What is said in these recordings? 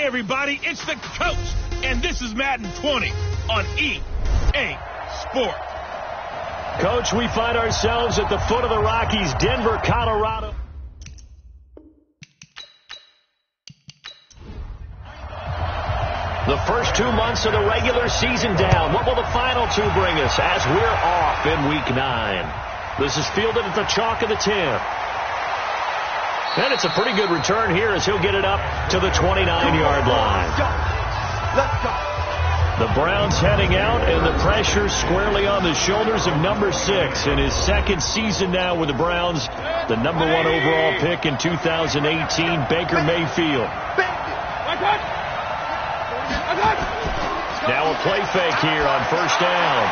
Hey, everybody, it's the coach, and this is Madden 20 on EA Sports. Coach, we find ourselves at the foot of the Rockies, Denver, Colorado. The first 2 months of the regular season down. What will the final two bring us as we're off in Week 9? This is fielded at the chalk of the 10. And it's a pretty good return here as he'll get it up to the 29-yard line. Let's go. The Browns heading out, and the pressure squarely on the shoulders of number 6 in his second season now with the Browns. The number 1 overall pick in 2018, Baker Mayfield. Now a play fake here on first down.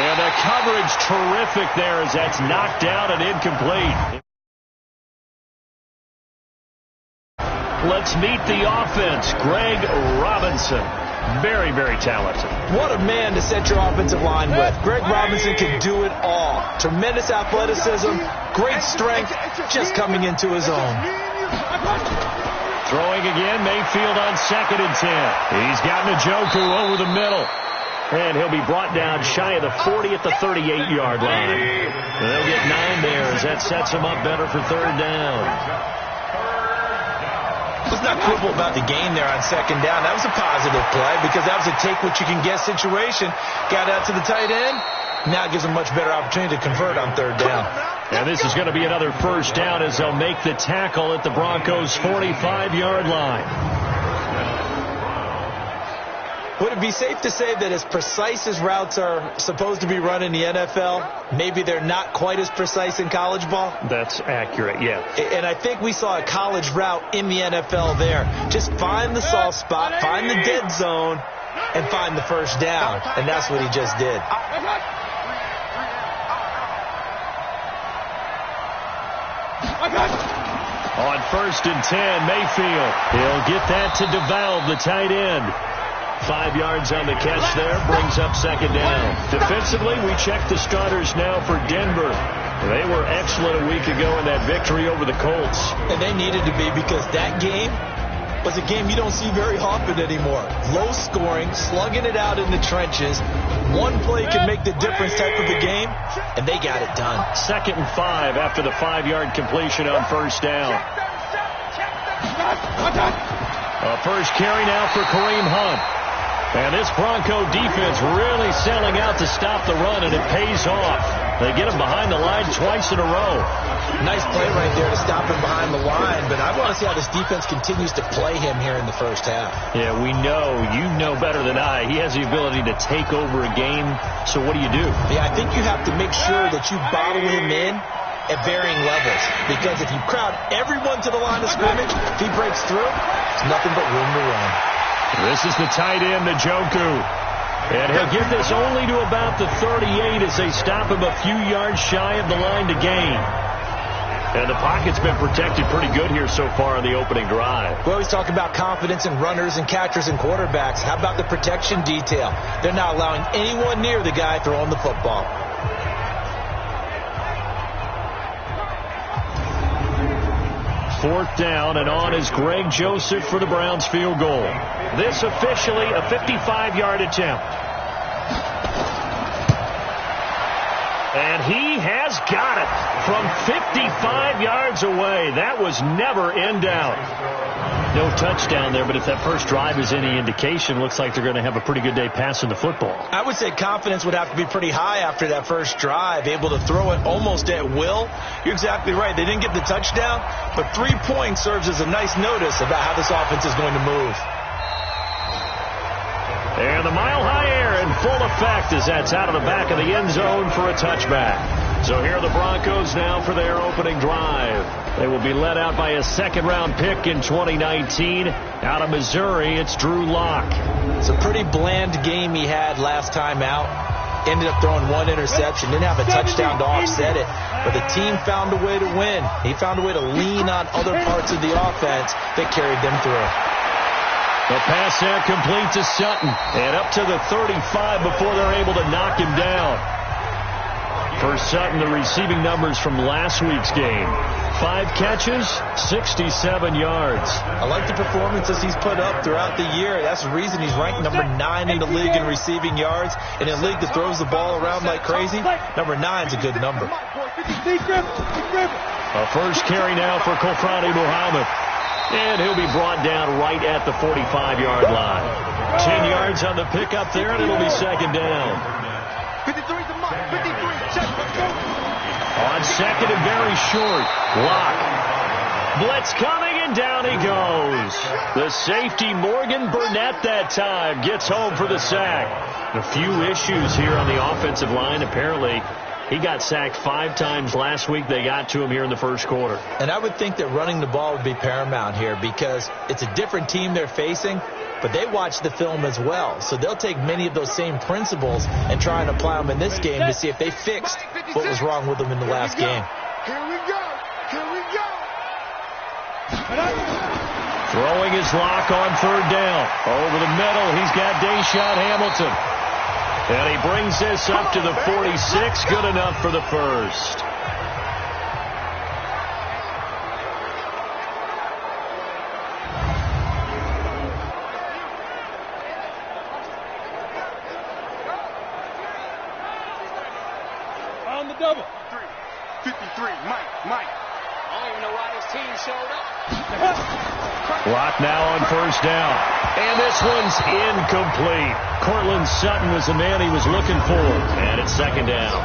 And the coverage terrific there as that's knocked down and incomplete. Let's meet the offense. Greg Robinson. Very, very talented. What a man to set your offensive line with. Greg Robinson can do it all. Tremendous athleticism, great strength, just coming into his own. Throwing again, Mayfield on 2nd and 10. He's got Njoku over the middle. And he'll be brought down shy of the 40 at the 38-yard line. And they'll get 9 there as that sets them up better for 3rd down. Let's not quibble about the gain there on 2nd down. That was a positive play because that was a take-what-you-can-get situation. Got out to the tight end. Now it gives them much better opportunity to convert on 3rd down. And this is going to be another first down as they'll make the tackle at the Broncos' 45-yard line. Would it be safe to say that as precise as routes are supposed to be run in the NFL, maybe they're not quite as precise in college ball? That's accurate, yeah. And I think we saw a college route in the NFL there. Just find the soft spot, find the dead zone, and find the first down. And that's what he just did. On 1st and 10, Mayfield. He'll get that to DeValve, the tight end. 5 yards on the catch there, brings up 2nd down. Defensively, we check the starters now for Denver. They were excellent a week ago in that victory over the Colts. And they needed to be because that game was a game you don't see very often anymore. Low scoring, slugging it out in the trenches. One play can make the difference type of a game, and they got it done. 2nd and 5 after the 5-yard completion on first down. A first carry now for Kareem Hunt. And this Bronco defense really selling out to stop the run, and it pays off. They get him behind the line twice in a row. Nice play right there to stop him behind the line, but I want to see how this defense continues to play him here in the first half. Yeah, we know. You know better than I. He has the ability to take over a game, so what do you do? Yeah, I think you have to make sure that you bottle him in at varying levels, because if you crowd everyone to the line of scrimmage, if he breaks through, there's nothing but room to run. This is the tight end, Njoku. And he'll get this only to about the 38 as they stop him a few yards shy of the line to gain. And the pocket's been protected pretty good here so far on the opening drive. We always talk about confidence in runners and catchers and quarterbacks. How about the protection detail? They're not allowing anyone near the guy throwing the football. Fourth down, and on is Greg Joseph for the Browns field goal. This officially a 55-yard attempt. And he has got it from 55 yards away. That was never in doubt. No touchdown there, but if that first drive is any indication, looks like they're going to have a pretty good day passing the football. I would say confidence would have to be pretty high after that first drive, able to throw it almost at will. You're exactly right. They didn't get the touchdown, but 3 points serves as a nice notice about how this offense is going to move. And the mile-high air in full effect as that's out of the back of the end zone for a touchback. So here are the Broncos now for their opening drive. They will be led out by a second-round pick in 2019. Out of Missouri, it's Drew Lock. It's a pretty bland game he had last time out. Ended up throwing 1 interception. Didn't have a touchdown to offset it. But the team found a way to win. He found a way to lean on other parts of the offense that carried them through. The pass there complete to Sutton. And up to the 35 before they're able to knock him down. For Sutton, the receiving numbers from last week's game. 5 catches, 67 yards. I like the performances he's put up throughout the year. That's the reason he's ranked number 9 in the league in receiving yards. In a league that throws the ball around like crazy, number 9's a good number. A first carry now for Kofrani Muhammad. And he'll be brought down right at the 45-yard line. 10 yards on the pickup there, and it'll be second down. 53 to Mike. 53. Check. Let's go. On second and very short. Lock. Blitz coming, and down he goes. The safety, Morgan Burnett, that time gets home for the sack. A few issues here on the offensive line. Apparently, he got sacked 5 times last week. They got to him here in the first quarter. And I would think that running the ball would be paramount here because it's a different team they're facing, but they watch the film as well. So they'll take many of those same principles and try and apply them in this game to see if they fixed what was wrong with them in the last game. Here we go. Here we go. Throwing his lock on third down. Over the middle, he's got Deshaun Hamilton. And he brings this up to the 46. Good enough for the first. On the double. 53. Mike. I don't even know why this team showed up. Lock now on first down. And this one's incomplete. Cortland Sutton was the man he was looking for. And it's second down.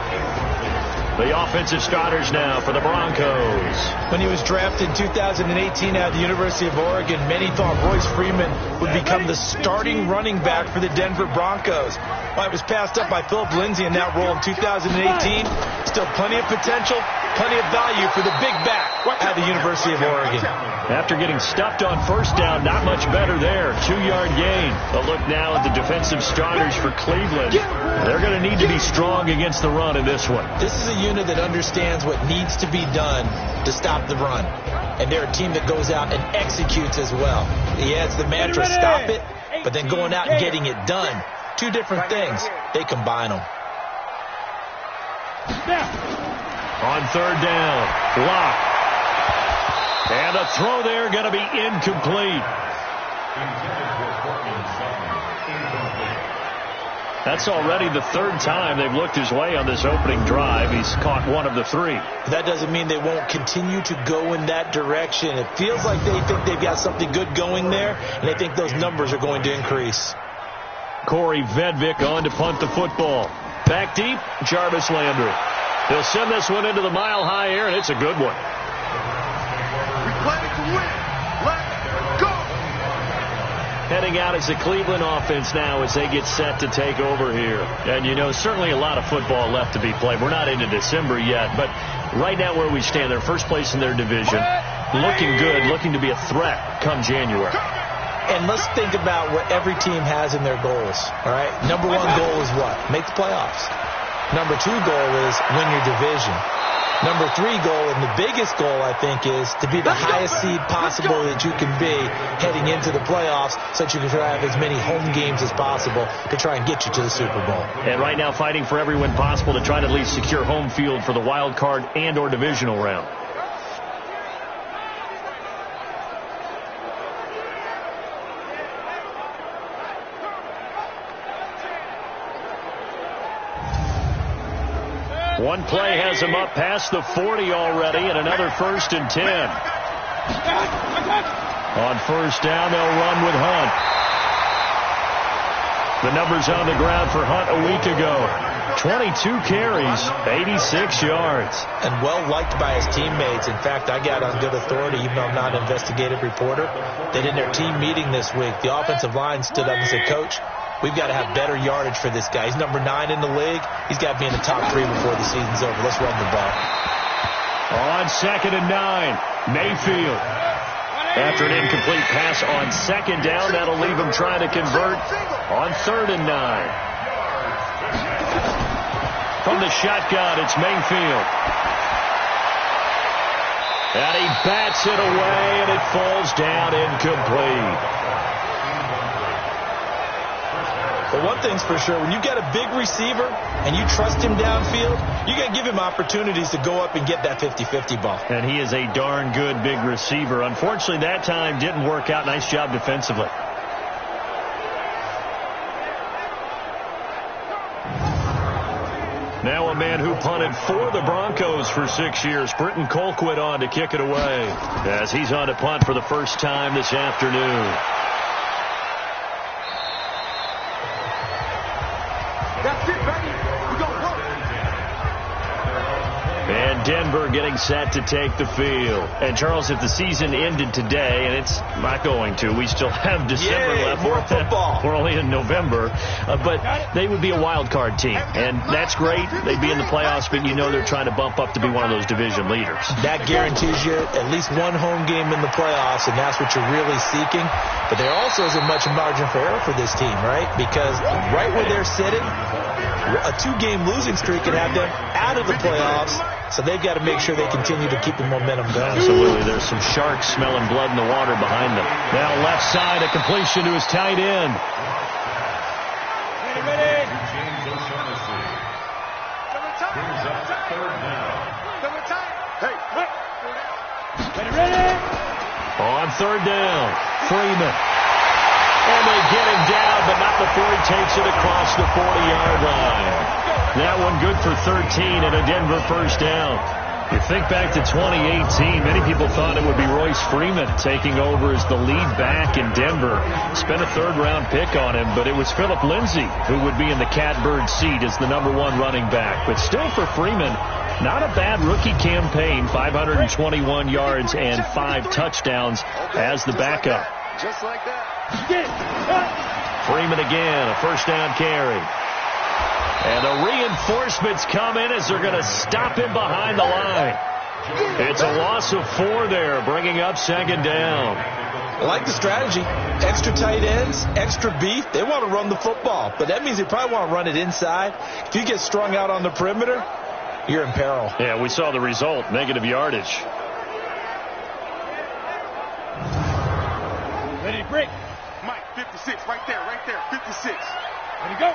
The offensive starters now for the Broncos. When he was drafted in 2018 out of the University of Oregon, many thought Royce Freeman would become the starting running back for the Denver Broncos. Well, it was passed up by Philip Lindsay in that role in 2018. Still plenty of potential, plenty of value for the big back at the University of Oregon. After getting stuffed on first down, not much better there. 2-yard gain. A look now at the defensive starters for Cleveland. They're going to need to be strong against the run in this one. This is a unit that understands what needs to be done to stop the run. And they're a team that goes out and executes as well. Yeah, it's the mantra, stop it, but then going out and getting it done. 2 different things. They combine them. On third down, Lock. And a throw there going to be incomplete. That's already the 3rd time they've looked his way on this opening drive. He's caught 1 of the 3. That doesn't mean they won't continue to go in that direction. It feels like they think they've got something good going there, and they think those numbers are going to increase. Corey Vedvik on to punt the football. Back deep, Jarvis Landry. He'll send this one into the mile-high air, and it's a good one. We play to win. Let's go. Heading out as the Cleveland offense now as they get set to take over here. And, you know, certainly a lot of football left to be played. We're not into December yet, but right now where we stand, they're first place in their division. Looking good, looking to be a threat come January. And let's think about what every team has in their goals, all right? Number 1 goal is what? Make the playoffs. Number 2 goal is win your division. Number 3 goal, and the biggest goal, I think, is to be the highest seed possible that you can be heading into the playoffs so that you can try to have as many home games as possible to try and get you to the Super Bowl. And right now fighting for every win possible to try to at least secure home field for the wild card and or divisional round. One play has him up past the 40 already, and another 1st and 10. On first down, they'll run with Hunt. The numbers on the ground for Hunt a week ago. 22 carries, 86 yards. And well liked by his teammates. In fact, I got on good authority, even though I'm not an investigative reporter, that in their team meeting this week, the offensive line stood up and said, Coach, we've got to have better yardage for this guy. He's number 9 in the league. He's got to be in the top 3 before the season's over. Let's run the ball. On 2nd and 9, Mayfield. After an incomplete pass on 2nd down, that'll leave him trying to convert on 3rd and 9. From the shotgun, it's Mayfield. And he bats it away, and it falls down incomplete. But one thing's for sure, when you get a big receiver and you trust him downfield, you got to give him opportunities to go up and get that 50-50 ball. And he is a darn good big receiver. Unfortunately, that time didn't work out. Nice job defensively. Now a man who punted for the Broncos for 6 years, Britton Colquitt, on to kick it away as he's on to punt for the first time this afternoon. That's it, baby. We're going to work. And Denver getting set to take the field. And, Charles, if the season ended today, and it's not going to, we still have December left. More football. We're only in November. But they would be a wild card team. And that's great. They'd be in the playoffs, but you know they're trying to bump up to be one of those division leaders. That guarantees you at least one home game in the playoffs, and that's what you're really seeking. But there also isn't much margin for error for this team, right? Because right where they're sitting, a 2-game losing streak can have them out of the playoffs, so they've got to make sure they continue to keep the momentum going. Absolutely. There's some sharks smelling blood in the water behind them. Now left side, a completion to his tight end. On third down, Freeman. And they get him down, but not before he takes it across the 40-yard line. That one good for 13 and a Denver first down. You think back to 2018, many people thought it would be Royce Freeman taking over as the lead back in Denver. Spent a third-round pick on him, but it was Phillip Lindsay who would be in the catbird seat as the #1 running back. But still for Freeman, not a bad rookie campaign, 521 yards and 5 touchdowns as the backup. Just like that. Freeman again, a first down carry. And the reinforcements come in as they're going to stop him behind the line. It's a loss of 4 there, bringing up second down. I like the strategy. Extra tight ends, extra beef. They want to run the football, but that means they probably want to run it inside. If you get strung out on the perimeter, you're in peril. Yeah, we saw the result, negative yardage. Ready to break. Mike, 56, right there, 56. Ready to go.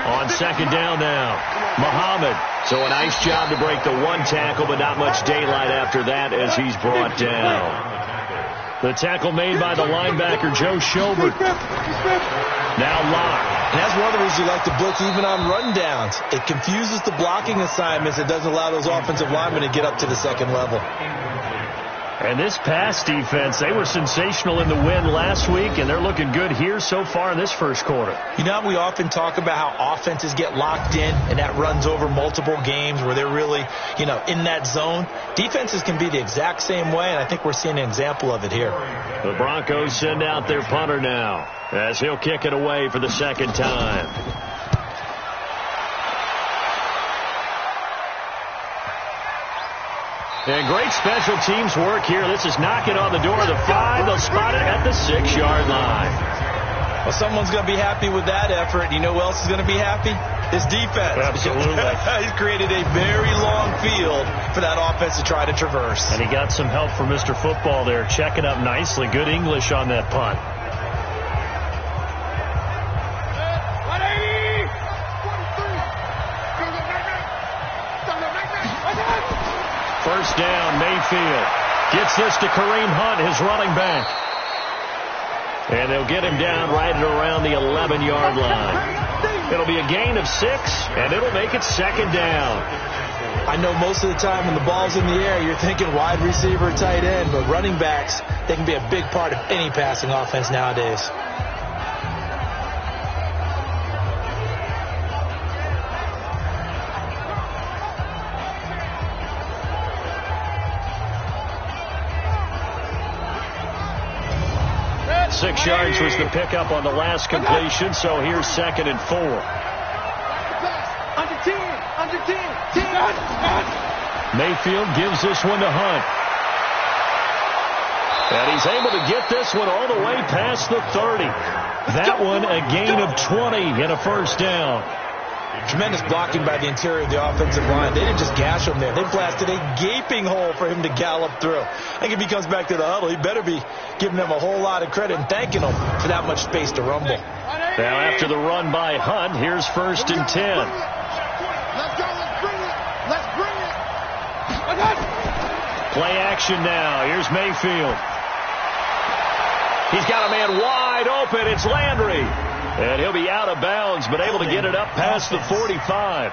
On second down now, Muhammad. So a nice job to break the 1 tackle, but not much daylight after that as he's brought down. The tackle made by the linebacker, Joe Schobert. Now Locke. And that's one of the reasons you like to blitz even on rundowns. It confuses the blocking assignments. It doesn't allow those offensive linemen to get up to the second level. And this pass defense, they were sensational in the win last week, and they're looking good here so far in this first quarter. You know how we often talk about how offenses get locked in, and that runs over multiple games where they're really, in that zone? Defenses can be the exact same way, and I think we're seeing an example of it here. The Broncos send out their punter now as he'll kick it away for the second time. And great special teams work here. This is knocking on the door of the 5. They'll spot it at the 6-yard line. Well, someone's going to be happy with that effort. You know who else is going to be happy? His defense. Absolutely. He's created a very long field for that offense to try to traverse. And he got some help from Mr. Football there, checking up nicely. Good English on that punt. First down, Mayfield gets this to Kareem Hunt, his running back. And they'll get him down right at around the 11-yard line. It'll be a gain of 6, and it'll make it second down. I know most of the time when the ball's in the air, you're thinking wide receiver, tight end, but running backs, they can be a big part of any passing offense nowadays. Six yards was the pickup on the last completion, so here's 2nd and 4. Under 10, under 10, 10. Mayfield gives this one to Hunt. And he's able to get this one all the way past the 30. That one a gain of 20 and a first down. Tremendous blocking by the interior of the offensive line. They didn't just gash him there. They blasted a gaping hole for him to gallop through. I think if he comes back to the huddle, he better be giving them a whole lot of credit and thanking them for that much space to rumble. Now after the run by Hunt, here's 1st and 10. Let's go. Let's bring it. Let's bring it. Play action now. Here's Mayfield. He's got a man wide open. It's Landry. And he'll be out of bounds, but able to get it up past the 45.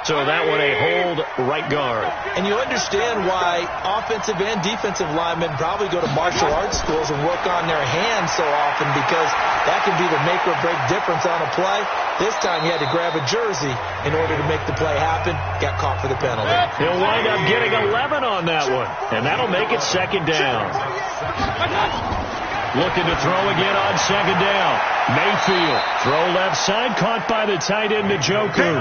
So that one a hold right guard. And you understand why offensive and defensive linemen probably go to martial arts schools and work on their hands so often, because that can be the make or break difference on a play. This time he had to grab a jersey in order to make the play happen. Got caught for the penalty. He'll wind up getting 11 on that one, and that'll make it 2nd down. Looking to throw again on 2nd down. Mayfield, throw left side, caught by the tight end, Njoku.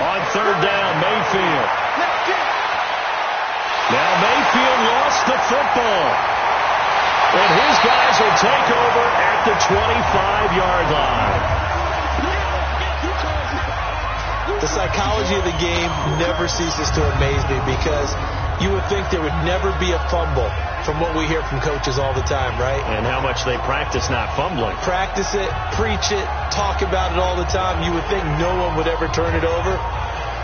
On 3rd down, Mayfield. Now Mayfield lost the football. And his guys will take over at the 25-yard line. The psychology of the game never ceases to amaze me, because you would think there would never be a fumble from what we hear from coaches all the time, right? And how much they practice not fumbling. Practice it, preach it, talk about it all the time. You would think no one would ever turn it over.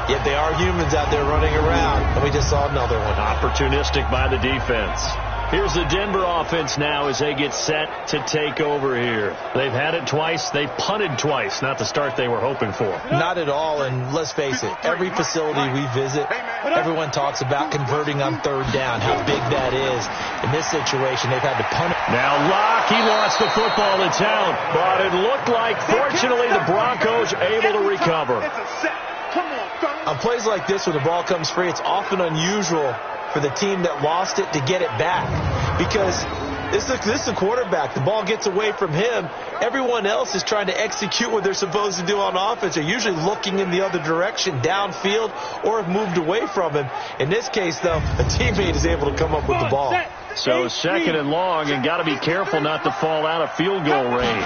Yet they are humans out there running around, and we just saw another one. Opportunistic by the defense. Here's the Denver offense now as they get set to take over here. They've had it twice. They punted twice. Not the start they were hoping for. Not at all, and let's face it, every facility we visit, everyone talks about converting on 3rd down, how big that is. In this situation, they've had to punt it. Now Locke, he lost the football. It's out, but it looked like, fortunately, the Broncos able to recover. On plays like this, when the ball comes free, it's often unusual for the team that lost it to get it back, because this is a quarterback. The ball gets away from him. Everyone else is trying to execute what they're supposed to do on offense. They're usually looking in the other direction, downfield, or have moved away from him. In this case, though, a teammate is able to come up with the ball. So 2nd and long, and got to be careful not to fall out of field goal range.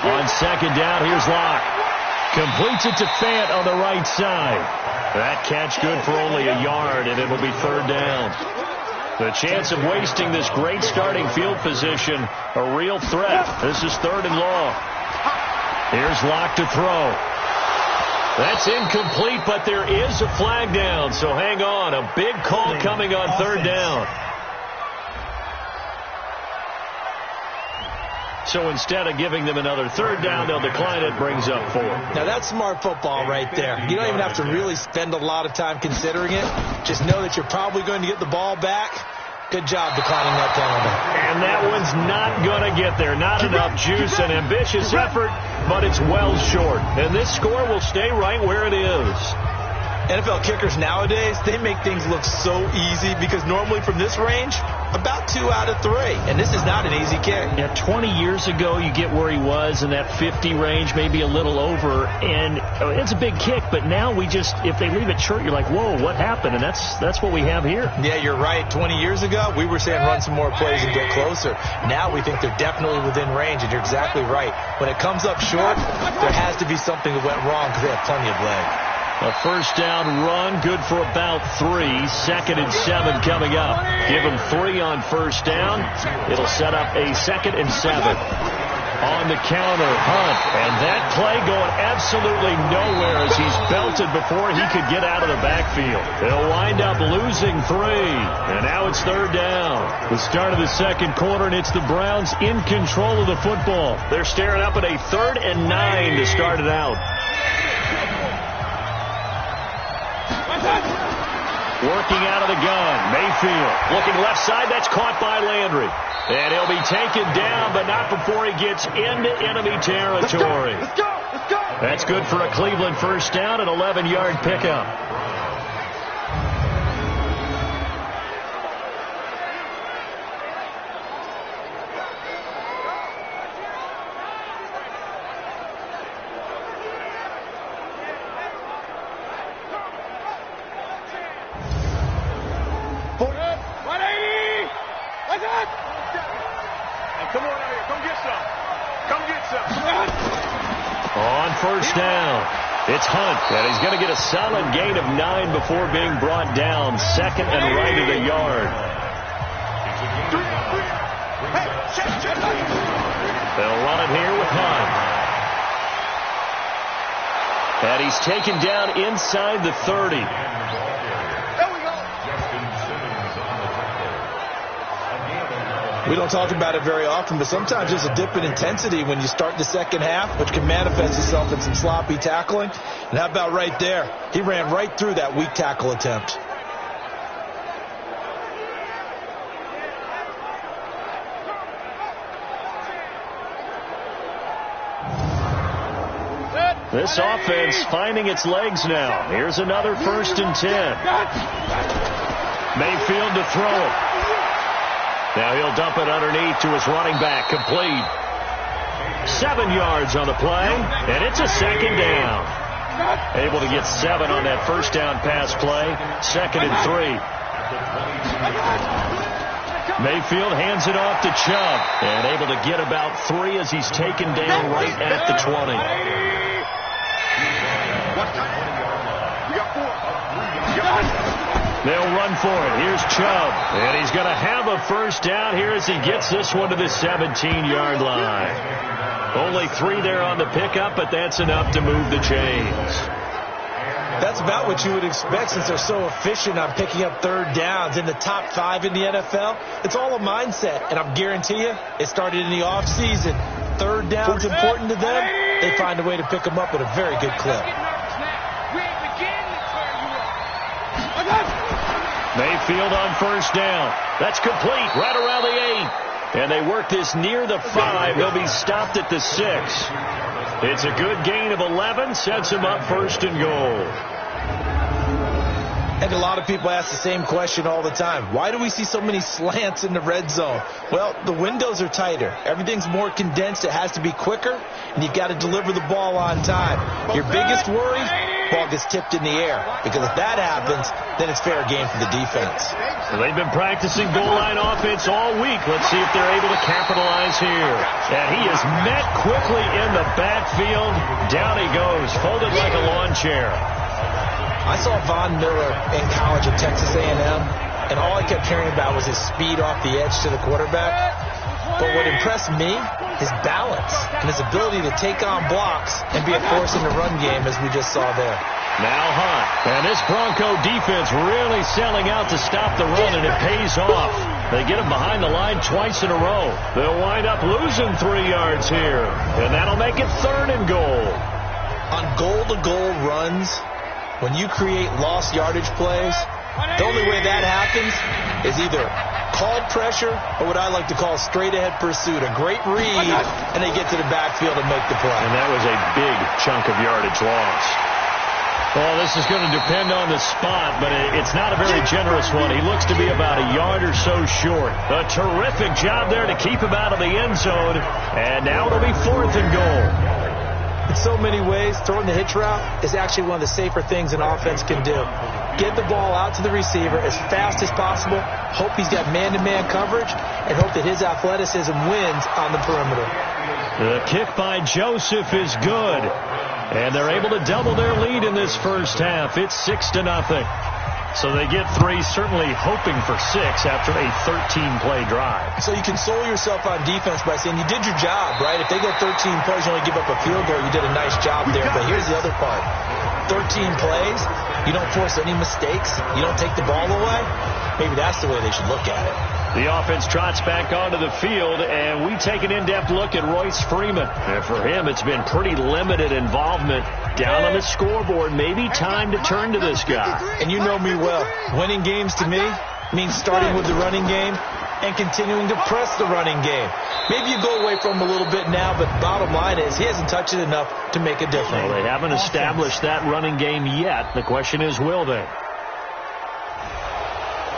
On 2nd down, here's Locke. Completes it to Fant on the right side. That catch good for only a yard, and it'll be 3rd down. The chance of wasting this great starting field position, a real threat. This is 3rd and long. Here's Locke to throw. That's incomplete, but there is a flag down, so hang on. A big call coming on 3rd down. So instead of giving them another 3rd down, they'll decline it, brings up 4. Now that's smart football right there. You don't even have to really spend a lot of time considering it. Just know that you're probably going to get the ball back. Good job declining that penalty. And that one's not going to get there. Not enough juice, an ambitious effort, but it's well short. And this score will stay right where it is. NFL kickers nowadays, they make things look so easy, because normally from this range, about 2 out of 3. And this is not an easy kick. Yeah, 20 years ago, you get where he was in that 50 range, maybe a little over. And it's a big kick, but now we just, if they leave it short, you're like, whoa, what happened? And that's what we have here. Yeah, you're right. 20 years ago, we were saying run some more plays and get closer. Now we think they're definitely within range, and you're exactly right. When it comes up short, there has to be something that went wrong, because they have plenty of leg. A 1st down run, good for about 3. 2nd and 7 coming up. Give them 3 on 1st down. It'll set up a 2nd and 7. On the counter, Hunt. And that play going absolutely nowhere as he's belted before he could get out of the backfield. They'll wind up losing 3. And now it's 3rd down. The start of the 2nd quarter, and it's the Browns in control of the football. They're staring up at a 3rd and 9 to start it out. Working out of the gun, Mayfield looking left side. That's caught by Landry. And he'll be taken down, but not before he gets into enemy territory. Let's go. That's good for a Cleveland 1st down, an 11-yard pickup. On first down, it's Hunt, and he's going to get a solid gain of 9 before being brought down. Second and right at a yard. They'll run it here with Hunt. And he's taken down inside the 30. We don't talk about it very often, but sometimes there's a dip in intensity when you start the second half, which can manifest itself in some sloppy tackling. And how about right there? He ran right through that weak tackle attempt. This offense finding its legs now. Here's another 1st and 10. Mayfield to throw it. Now he'll dump it underneath to his running back. Complete. 7 yards on the play, and it's a second down. Able to get 7 on that first down pass play. 2nd and 3. Mayfield hands it off to Chubb, and able to get about 3 as he's taken down right at the 20. They'll run for it. Here's Chubb, and he's going to have a first down here as he gets this one to the 17-yard line. Only 3 there on the pickup, but that's enough to move the chains. That's about what you would expect since they're so efficient on picking up third downs. In the top 5 in the NFL, it's all a mindset, and I guarantee you it started in the offseason. Third down's important to them. They find a way to pick them up at a very good clip. Mayfield on first down. That's complete right around the 8. And they work this near the 5. He'll be stopped at the 6. It's a good gain of 11. Sets him up 1st and goal. And a lot of people ask the same question all the time. Why do we see so many slants in the red zone? Well, the windows are tighter. Everything's more condensed. It has to be quicker, and you've got to deliver the ball on time. Your biggest worry, ball gets tipped in the air. Because if that happens, then it's fair game for the defense. Well, they've been practicing goal line offense all week. Let's see if they're able to capitalize here. And he is met quickly in the backfield. Down he goes, folded like a lawn chair. I saw Von Miller in college at Texas A&M, and all I kept hearing about was his speed off the edge to the quarterback. But what impressed me, his balance and his ability to take on blocks and be a force in the run game, as we just saw there. Now Hunt, and this Bronco defense really selling out to stop the run, and it pays off. They get him behind the line twice in a row. They'll wind up losing 3 yards here, and that'll make it 3rd and goal. On goal-to-goal runs, when you create lost yardage plays, the only way that happens is either called pressure or what I like to call straight-ahead pursuit. A great read, and they get to the backfield and make the play. And that was a big chunk of yardage loss. Well, this is going to depend on the spot, but it's not a very generous one. He looks to be about a yard or so short. A terrific job there to keep him out of the end zone. And now it'll be 4th and goal. In so many ways, throwing the hitch route is actually one of the safer things an offense can do. Get the ball out to the receiver as fast as possible, hope he's got man-to-man coverage, and hope that his athleticism wins on the perimeter. The kick by Joseph is good, and they're able to double their lead in this first half. It's 6-0. So they get 3, certainly hoping for 6 after a 13-play drive. So you console yourself on defense by saying you did your job, right? If they go 13 plays, you only give up a field goal, you did a nice job there. But here's the other part. 13 plays, you don't force any mistakes, you don't take the ball away. Maybe that's the way they should look at it. The offense trots back onto the field, and we take an in-depth look at Royce Freeman. And for him, it's been pretty limited involvement down on the scoreboard. Maybe time to turn to this guy. And you know me well. Winning games to me means starting with the running game and continuing to press the running game. Maybe you go away from him a little bit now, but bottom line is he hasn't touched it enough to make a difference. Well, they haven't established that running game yet. The question is, will they?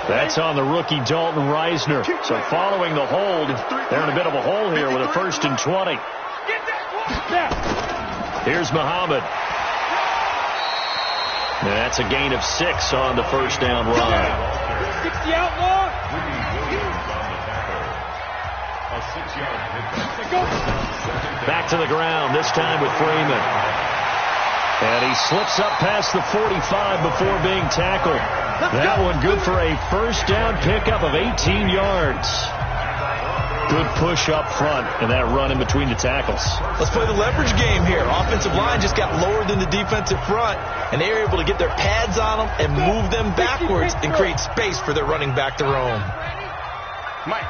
That's on the rookie Dalton Reisner. So following the hold, they're in a bit of a hole here with a 1st and 20. Here's Muhammad. And that's a gain of 6 on the first down run. 60 outlaw. Back to the ground, this time with Freeman. And he slips up past the 45 before being tackled. That one good for a first down pickup of 18 yards. Good push up front and that run in between the tackles. Let's play the leverage game here. Offensive line just got lower than the defensive front, and they were able to get their pads on them and move them backwards and create space for their running back to roam. Mike,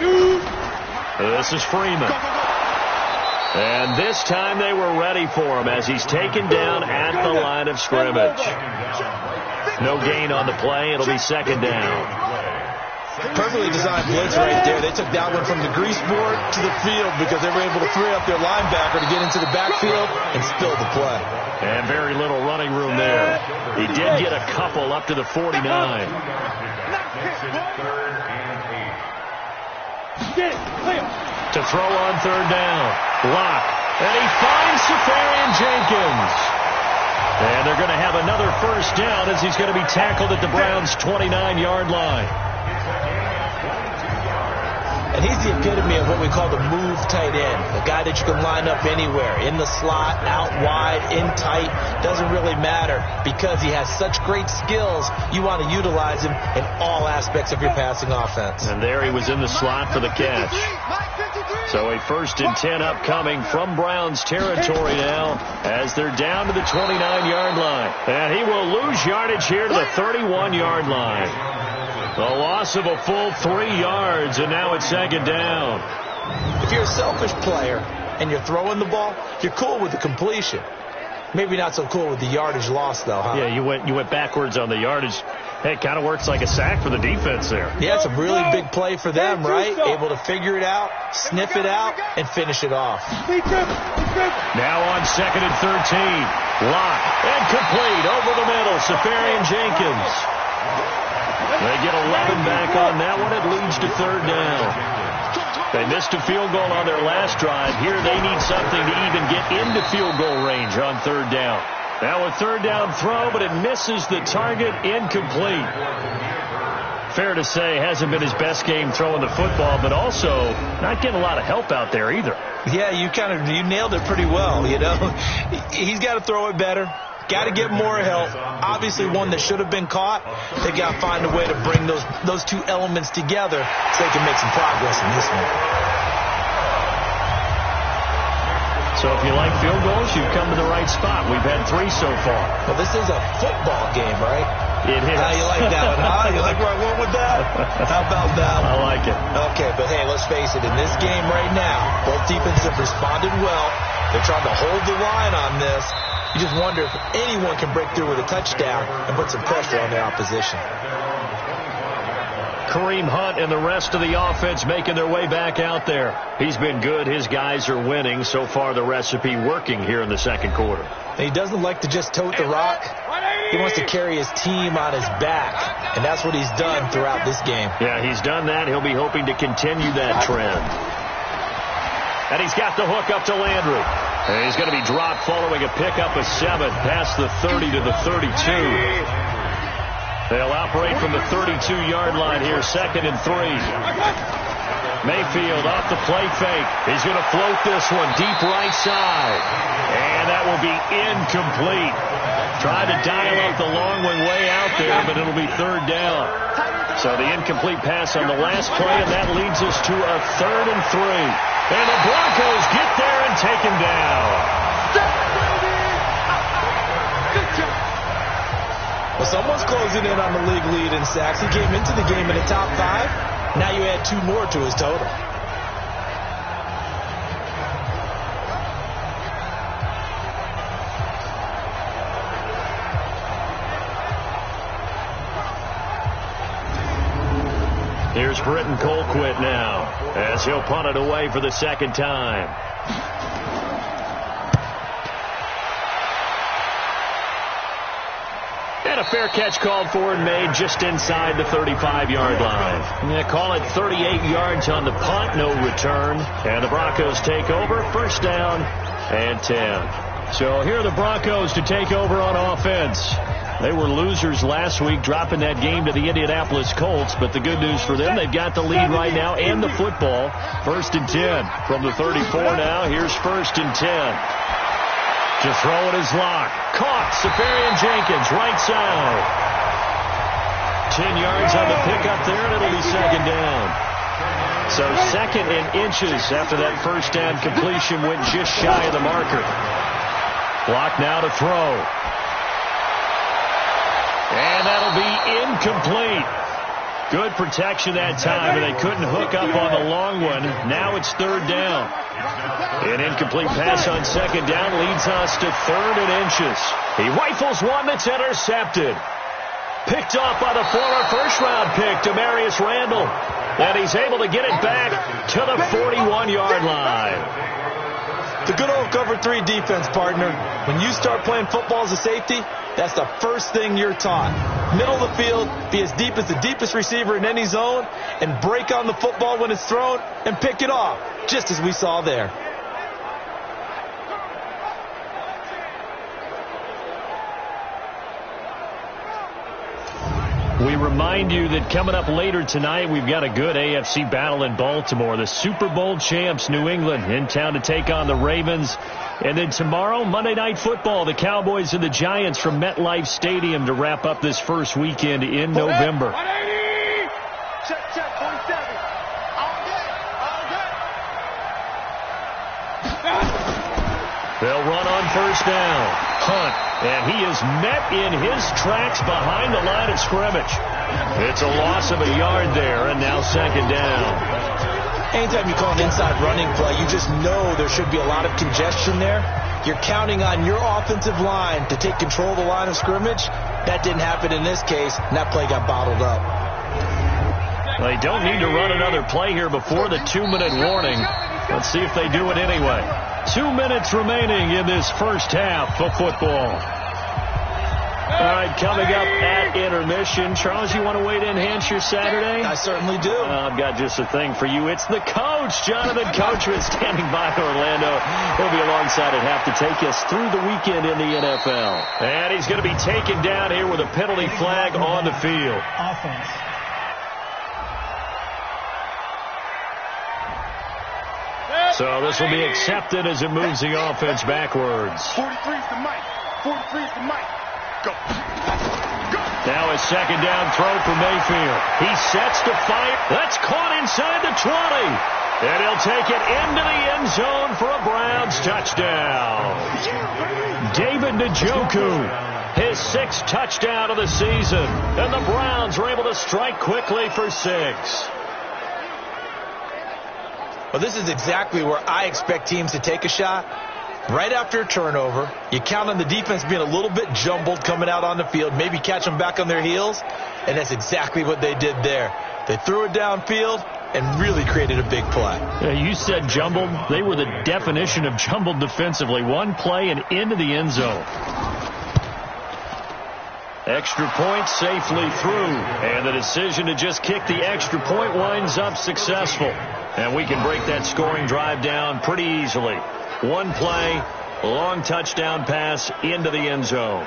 53. This is Freeman. And this time they were ready for him as he's taken down at the line of scrimmage. No gain on the play. It'll be second down. Perfectly designed blitz right there. They took that one from the grease board to the field because they were able to free up their linebacker to get into the backfield and spill the play. And very little running room there. He did get a couple up to the 49. To throw on third down. Block. And he finds Safarian Jenkins. And they're going to have another first down as he's going to be tackled at the Browns' 29-yard line. And he's the epitome of what we call the move tight end. A guy that you can line up anywhere. In the slot, out wide, in tight. Doesn't really matter because he has such great skills. You want to utilize him in all aspects of your passing offense. And there he was in the slot for the catch. So a 1st and 10 upcoming from Browns territory now as they're down to the 29-yard line. And he will lose yardage here to the 31-yard line. The loss of a full 3 yards, and now it's second down. If you're a selfish player and you're throwing the ball, you're cool with the completion. Maybe not so cool with the yardage loss, though, huh? Yeah, you went backwards on the yardage. Hey, it kind of works like a sack for the defense there. Yeah, it's a really big play for them, right? Able to figure it out, sniff it out, and finish it off. Now on 2nd and 13. Lock and complete over the middle. Safarian Jenkins. They get 11 back on that one. It leads to third down. They missed a field goal on their last drive. Here they need something to even get into field goal range on third down. Now a third down throw, but it misses the target. Incomplete. Fair to say, hasn't been his best game throwing the football, but also not getting a lot of help out there either. Yeah, you nailed it pretty well, you know. He's got to throw it better. Got to get more help. Obviously one that should have been caught. They got to find a way to bring those two elements together so they can make some progress in this one. So if you like field goals, you've come to the right spot. We've had 3 so far. Well, this is a football game, right? It is. You like that one, huh? You like where I went with that? How about that one? I like it. Okay, but hey, let's face it. In this game right now, both defenses have responded well. They're trying to hold the line on this. You just wonder if anyone can break through with a touchdown and put some pressure on their opposition. Kareem Hunt and the rest of the offense making their way back out there. He's been good. His guys are winning. So far, the recipe working here in the second quarter. And he doesn't like to just tote the rock. He wants to carry his team on his back, and that's what he's done throughout this game. Yeah, he's done that. He'll be hoping to continue that trend. And he's got the hook up to Landry. And he's going to be dropped following a pickup of 7 past the 30 to the 32. They'll operate from the 32-yard line here, 2nd and 3. Mayfield off the play fake. He's going to float this one deep right side. And that will be incomplete. Tried to dial up the long one way out there, but it'll be third down. So the incomplete pass on the last play, and that leads us to a 3rd and 3. And the Broncos get there and take him down. Well, someone's closing in on the league lead in sacks. He came into the game in the top 5. Now you add 2 more to his total. Here's Britton Colquitt now as he'll punt it away for the second time. And a fair catch called for and made just inside the 35-yard line. Yeah, call it 38 yards on the punt, no return. And the Broncos take over, first down and 10. So here are the Broncos to take over on offense. They wwere losers last week, dropping that game to the Indianapolis Colts. But the good news for them, they've got the lead right now and the football. 1st and 10 from the 34 now. Here's 1st and 10. To throw it is Locke. Caught. Safarian Jenkins, right side. 10 yards on the pickup there, and it'll be 2nd down. So 2nd and inches after that 1st down completion went just shy of the marker. Locke now to throw. And that'll be incomplete. Good protection that time, and they couldn't hook up on the long one. Now it's 3rd down. An incomplete pass on 2nd down leads us to 3rd and inches. He rifles one that's intercepted. Picked off by the former first-round pick, Demarius Randall. And he's able to get it back to the 41-yard line. The good old cover 3 defense, partner. When you start playing football as a safety, that's the first thing you're taught. Middle of the field, be as deep as the deepest receiver in any zone, and break on the football when it's thrown and pick it off, just as we saw there. We remind you that coming up later tonight, we've got a good AFC battle in Baltimore. The Super Bowl champs, New England, in town to take on the Ravens. And then tomorrow, Monday Night Football, the Cowboys and the Giants from MetLife Stadium to wrap up this first weekend in November. Check, 47. All good. They'll run on 1st down. Hunt, and he is met in his tracks behind the line of scrimmage. It's a loss of a yard there, and now 2nd down. Anytime you call an inside running play, you just know there should be a lot of congestion there. You're counting on your offensive line to take control of the line of scrimmage. That didn't happen in this case, and that play got bottled up. They don't need to run another play here before the 2-minute warning. Let's see if they do it anyway. 2 minutes remaining in this first half of football. All right, coming up at intermission. Charles, you want to wait to enhance your Saturday? I certainly do. I've got just a thing for you. It's the coach, Jonathan Coachman, standing by Orlando. He'll be alongside at half to take us through the weekend in the NFL. And he's going to be taken down here with a penalty flag on the field. Offense. So this will be accepted as it moves the offense backwards. 43's the mic. 43's the mic. Go. Now a 2nd down throw for Mayfield. He sets to fire. That's caught inside the 20. And he'll take it into the end zone for a Browns touchdown. David Njoku, his 6th touchdown of the season. And the Browns are able to strike quickly for 6. Well, this is exactly where I expect teams to take a shot. Right after a turnover, you count on the defense being a little bit jumbled coming out on the field, maybe catch them back on their heels, and that's exactly what they did there. They threw it downfield and really created a big play. Yeah, you said jumbled. They were the definition of jumbled defensively. One play and into the end zone. Extra point safely through, and the decision to just kick the extra point winds up successful. And we can break that scoring drive down pretty easily. One play, long touchdown pass into the end zone.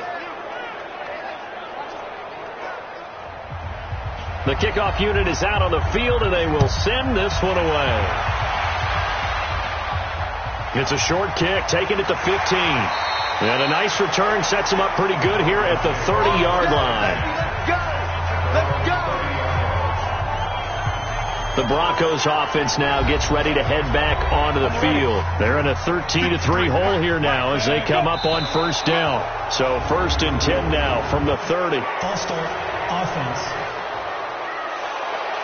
The kickoff unit is out on the field, and they will send this one away. It's a short kick, taken at the 15. And a nice return sets them up pretty good here at the 30-yard line. Let's go. The Broncos offense now gets ready to head back onto the field. They're in a 13-3 hole here now as they come up on 1st down. So 1st and 10 now from the 30. All-star offense.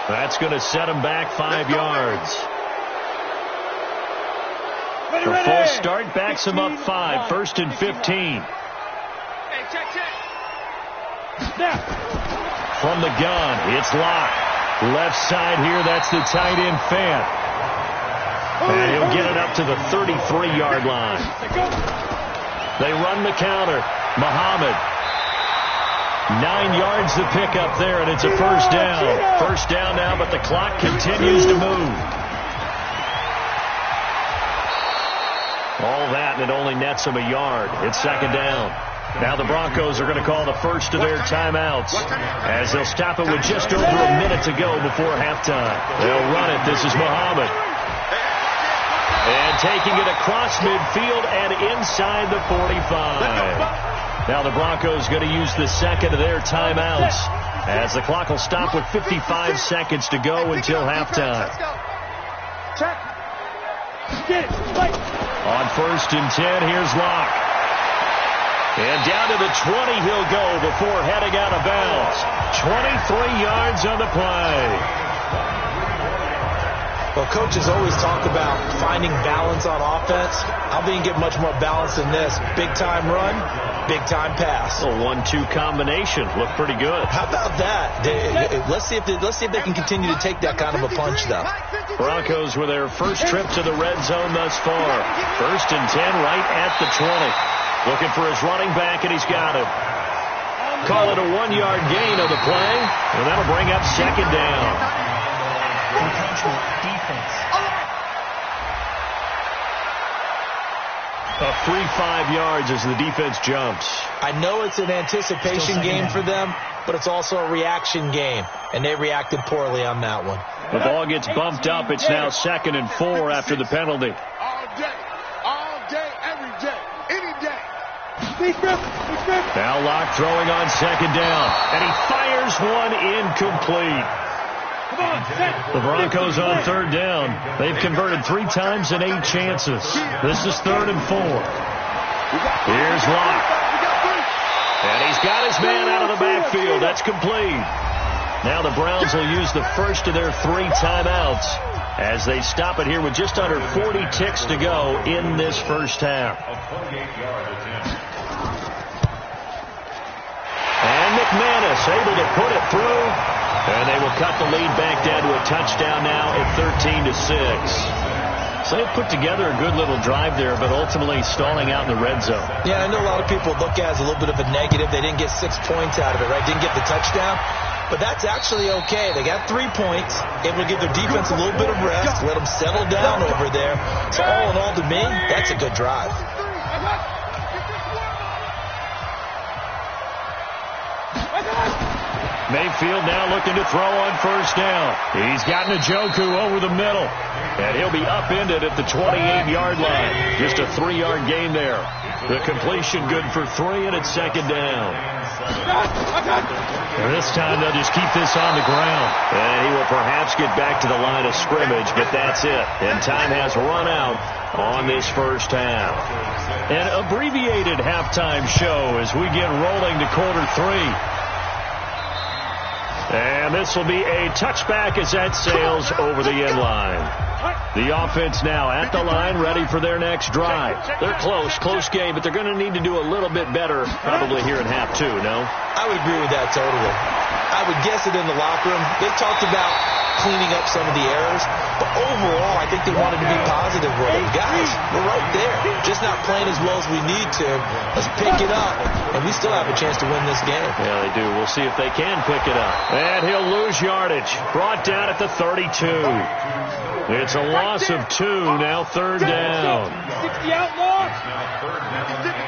That's going to set them back 5 yards. The full start backs them up 5. 1st and 15. Hey, check. From the gun, it's Locke. Left side here, that's the tight end Fant. And he'll get it up to the 33-yard line. They run the counter. Muhammad. 9 yards to pick up there, and it's a 1st down. 1st down now, but the clock continues to move. All that, and it only nets him a yard. It's 2nd down. Now the Broncos are going to call the first of their timeouts as they'll stop it with just over a minute to go before halftime. They'll run it. This is Muhammad. And taking it across midfield and inside the 45. Now the Broncos going to use the second of their timeouts as the clock will stop with 55 seconds to go until halftime. On 1st and 10, here's Locke. And down to the 20 he'll go before heading out of bounds. 23 yards on the play. Well, coaches always talk about finding balance on offense. How do you get much more balance than this? Big-time run, big-time pass. A 1-2 combination. Looked pretty good. How about that? Let's see if they can continue to take that kind of a punch, though. Broncos with their first trip to the red zone thus far. 1st and 10 right at the 20. Looking for his running back, and he's got it. Call it a 1-yard gain on the play, and that'll bring up 2nd down. Intentional defense. A free 5 yards as the defense jumps. I know it's an anticipation game for them, but it's also a reaction game, and they reacted poorly on that one. The ball gets bumped up. It's now 2nd and 4 after the penalty. All day, every day, any day. Now Locke throwing on 2nd down, and he fires one incomplete. The Broncos on 3rd down. They've converted 3 times in 8 chances. This is 3rd and 4. Here's Locke. And he's got his man out of the backfield. That's complete. Now the Browns will use the first of their 3 timeouts as they stop it here with just under 40 ticks to go in this first half. And McManus able to put it through. And they will cut the lead back down to a touchdown now at 13-6. So they put together a good little drive there, but ultimately stalling out in the red zone. Yeah, I know a lot of people look at it as a little bit of a negative. They didn't get 6 points out of it, right? Didn't get the touchdown. But that's actually okay. They got 3 points. Able to give their defense a little bit of rest, let them settle down over there. So all in all, to me, that's a good drive. Mayfield now looking to throw on 1st down. He's got Njoku over the middle. And he'll be upended at the 28-yard line. Just a 3-yard gain there. The completion good for 3, and it's 2nd down. And this time they'll just keep this on the ground. And he will perhaps get back to the line of scrimmage, but that's it. And time has run out on this first half. An abbreviated halftime show as we get rolling to quarter 3. And this will be a touchback as that sails over the end line. The offense now at the line, ready for their next drive. They're close game, but they're going to need to do a little bit better probably here in half 2, no? I would agree with that totally. I would guess it in the locker room. They talked about cleaning up some of the errors, but overall, I think they wanted to be positive with them. Guys, we're right there. Just not playing as well as we need to. Let's pick it up, and we still have a chance to win this game. Yeah, they do. We'll see if they can pick it up. And he'll lose yardage. Brought down at the 32. It's a loss of 2, now 3rd down. 60 outlaws.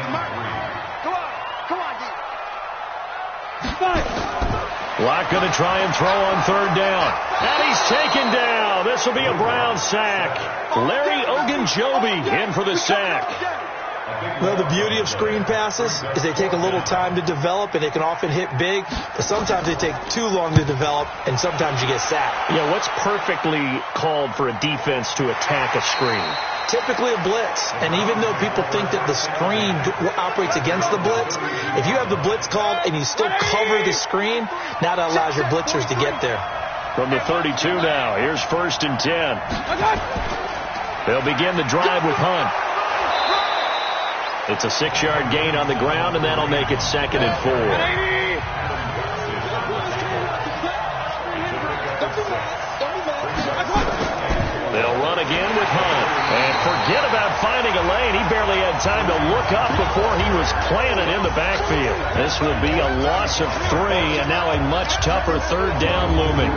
Come on, Locke going to try and throw on 3rd down. And he's taken down. This will be a Brown sack. Larry Ogunjobi in for the sack. Well, the beauty of screen passes is they take a little time to develop, and they can often hit big, but sometimes they take too long to develop, and sometimes you get sacked. Yeah, what's perfectly called for a defense to attack a screen? Typically a blitz, and even though people think that the screen operates against the blitz, if you have the blitz called and you still cover the screen, now that allows your blitzers to get there. From the 32 now, here's 1st and 10. They'll begin the drive with Hunt. It's a 6-yard gain on the ground, and that'll make it 2nd and 4. They'll run again with Hunt. And forget about finding a lane. He barely had time to look up before he was planted in the backfield. This will be a loss of 3, and now a much tougher 3rd down looming.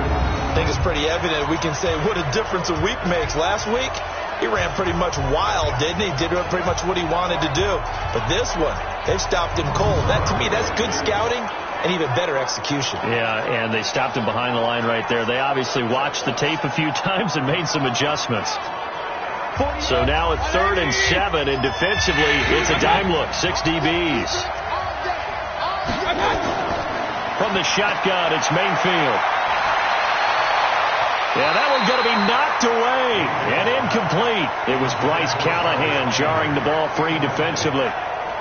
I think it's pretty evident. We can say what a difference a week makes. Last week, he ran pretty much wild, didn't he? Did pretty much what he wanted to do. But this one, they've stopped him cold. That, to me, that's good scouting and even better execution. Yeah, and they stopped him behind the line right there. They obviously watched the tape a few times and made some adjustments. So now at 3rd and 7, and defensively, it's a dime look, 6 DBs. From the shotgun, it's Mayfield. Yeah, that one's going to be knocked away and incomplete. It was Bryce Callahan jarring the ball free defensively.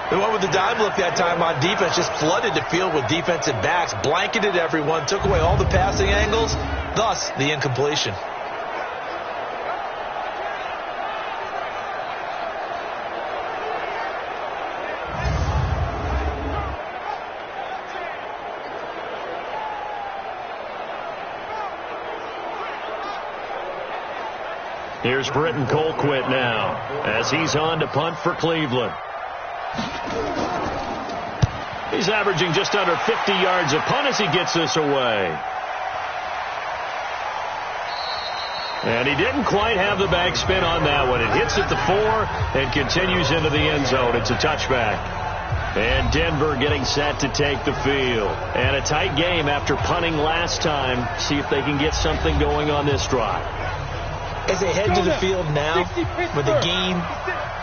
They went with the dime look that time on defense, just flooded the field with defensive backs, blanketed everyone, took away all the passing angles, thus the incompletion. Here's Britton Colquitt now as he's on to punt for Cleveland. He's averaging just under 50 yards a punt as he gets this away. And he didn't quite have the backspin on that one. It hits at the 4 and continues into the end zone. It's a touchback. And Denver getting set to take the field. And a tight game after punting last time. See if they can get something going on this drive. As they head to the field now, with the game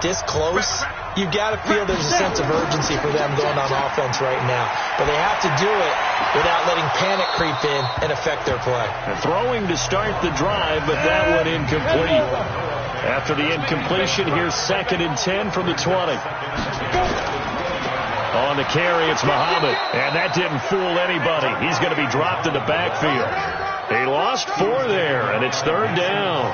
this close, you've got to feel there's a sense of urgency for them going on offense right now. But they have to do it without letting panic creep in and affect their play. They're throwing to start the drive, but that one incomplete. After the incompletion, here's 2nd and 10 from the 20. On the carry, it's Muhammad. And that didn't fool anybody. He's going to be dropped in the backfield. He lost 4 there, and it's 3rd down.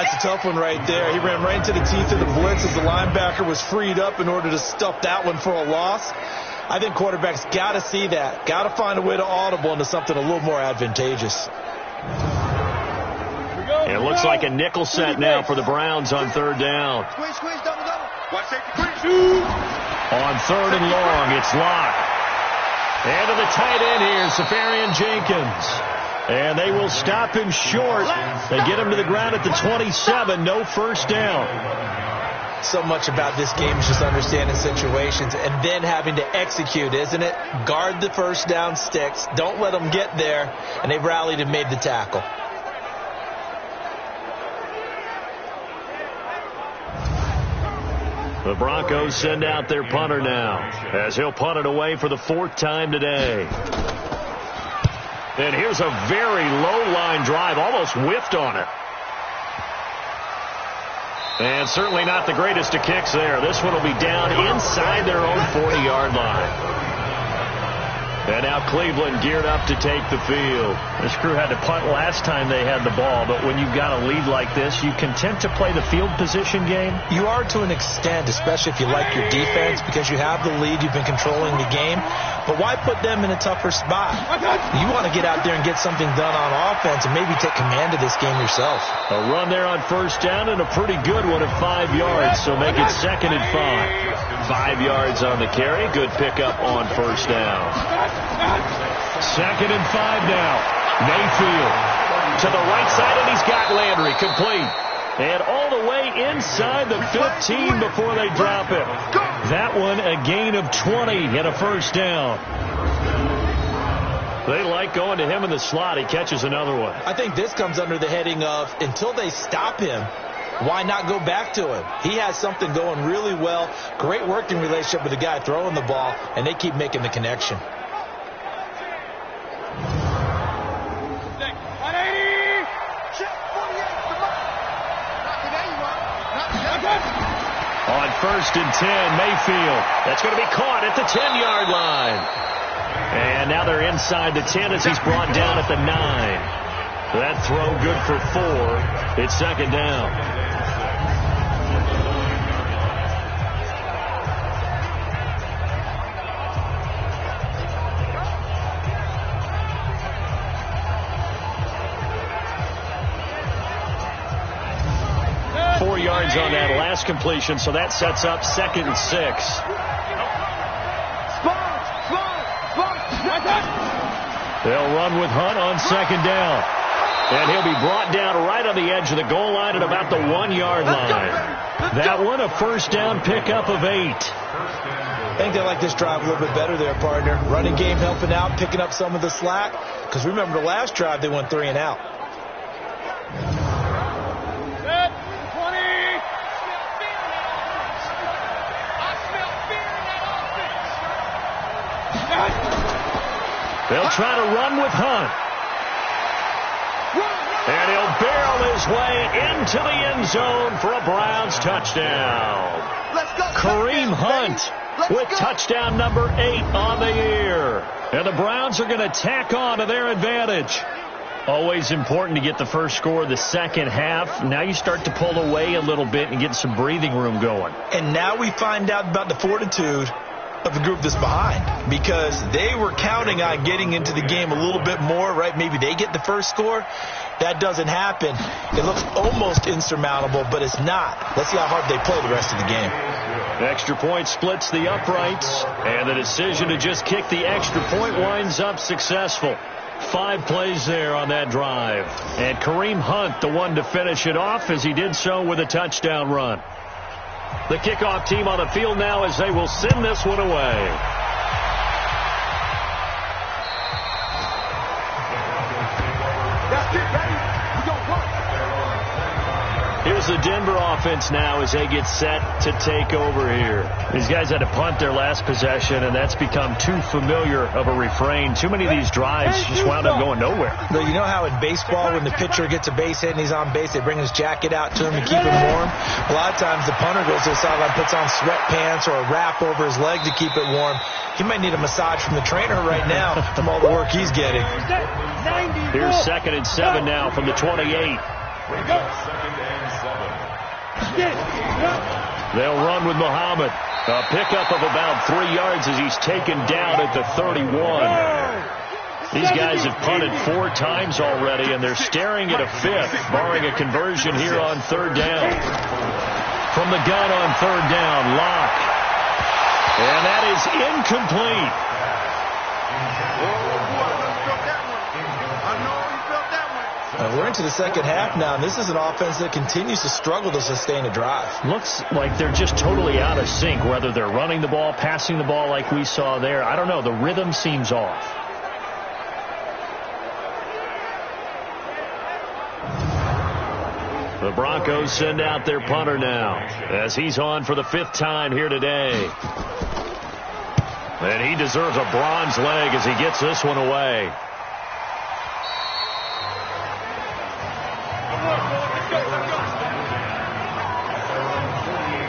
It's a tough one right there. He ran right into the teeth of the blitz as the linebacker was freed up in order to stuff that one for a loss. I think quarterbacks got to see that. Got to find a way to audible into something a little more advantageous. It looks like a nickel set now for the Browns on 3rd down. Squeeze, double. On 3rd and long, it's Locke. And to the tight end here, Safarian Jenkins. And they will stop him short. They get him to the ground at the 27. No first down. So much about this game is just understanding situations and then having to execute, isn't it? Guard the first down sticks. Don't let them get there. And they've rallied and made the tackle. The Broncos send out their punter now as he'll punt it away for the 4th time today. And here's a very low-line drive, almost whiffed on it. And certainly not the greatest of kicks there. This one will be down inside their own 40-yard line. And now Cleveland geared up to take the field. This crew had to punt last time they had the ball, but when you've got a lead like this, you content to play the field position game? You are to an extent, especially if you like your defense, because you have the lead, you've been controlling the game. But why put them in a tougher spot? You want to get out there and get something done on offense and maybe take command of this game yourself. A run there on first down and a pretty good one at 5 yards, so make it 2nd and 5. 5 yards on the carry. Good pickup on first down. 2nd and 5 now. Mayfield to the right side, and he's got Landry complete. And all the way inside the 15 before they drop it. That one a gain of 20 and a first down. They like going to him in the slot. He catches another one. I think this comes under the heading of until they stop him, why not go back to him? He has something going really well. Great working relationship with the guy throwing the ball, and they keep making the connection. On 1st and 10, Mayfield. That's going to be caught at the 10-yard line. And now they're inside the 10 as he's brought down at the 9. That throw good for 4. It's 2nd down. Yards on that last completion, so that sets up 2nd and 6. They'll run with Hunt on 2nd down. And he'll be brought down right on the edge of the goal line at about the 1-yard line. That one a first down pickup of 8. I think they like this drive a little bit better there, partner. Running game helping out, picking up some of the slack. Because remember the last drive, they went 3 and out. They'll try to run with Hunt. And he'll barrel his way into the end zone for a Browns touchdown. Kareem Hunt with touchdown number 8 on the year. And the Browns are going to tack on to their advantage. Always important to get the first score of the second half. Now you start to pull away a little bit and get some breathing room going. And now we find out about the fortitude of the group that's behind, because they were counting on getting into the game a little bit more, right? Maybe they get the first score. That doesn't happen. It looks almost insurmountable, but it's not. Let's see how hard they play the rest of the game. Extra point splits the uprights, and the decision to just kick the extra point winds up successful. 5 plays there on that drive. And Kareem Hunt, the one to finish it off, as he did so with a touchdown run. The kickoff team on the field now as they will send this one away. Here's the Denver offense now as they get set to take over here. These guys had to punt their last possession, and that's become too familiar of a refrain. Too many of these drives just wound up going nowhere. But you know how in baseball, when the pitcher gets a base hit and he's on base, they bring his jacket out to him to keep him warm? A lot of times the punter goes to the sideline, puts on sweatpants or a wrap over his leg to keep it warm. He might need a massage from the trainer right now from all the work he's getting. Here's 2nd and 7 now from the 28. They'll run with Muhammad. A pickup of about 3 yards as he's taken down at the 31. These guys have punted 4 times already, and they're staring at a 5th, barring a conversion here on 3rd down. From the gun on 3rd down, Locke. And that is incomplete. We're into the second half now, and this is an offense that continues to struggle to sustain a drive. Looks like they're just totally out of sync, whether they're running the ball, passing the ball like we saw there. I don't know. The rhythm seems off. The Broncos send out their punter now as he's on for the 5th time here today. And he deserves a bronze leg as he gets this one away.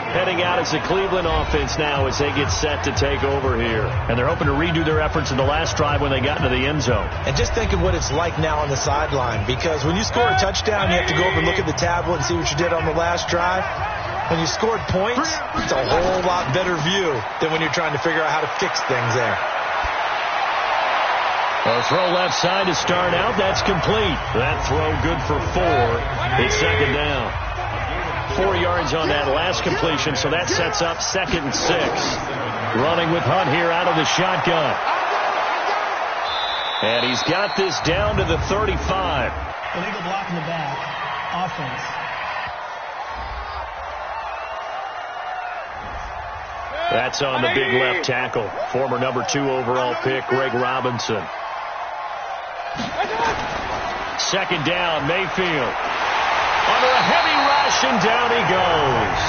Heading out is the Cleveland offense now as they get set to take over here. And they're hoping to redo their efforts in the last drive when they got into the end zone. And just think of what it's like now on the sideline, because when you score a touchdown, you have to go over and look at the tablet and see what you did on the last drive. When you scored points, it's a whole lot better view than when you're trying to figure out how to fix things there. A throw left side to start out. That's complete. That throw good for 4. It's 2nd down. 4 yards on that last completion, so that sets up 2nd and 6. Running with Hunt here out of the shotgun. And he's got this down to the 35. Illegal block in the back. Offense. That's on the big left tackle. Former number 2 overall pick, Greg Robinson. 2nd down, Mayfield. Under a heavy rush, and down he goes.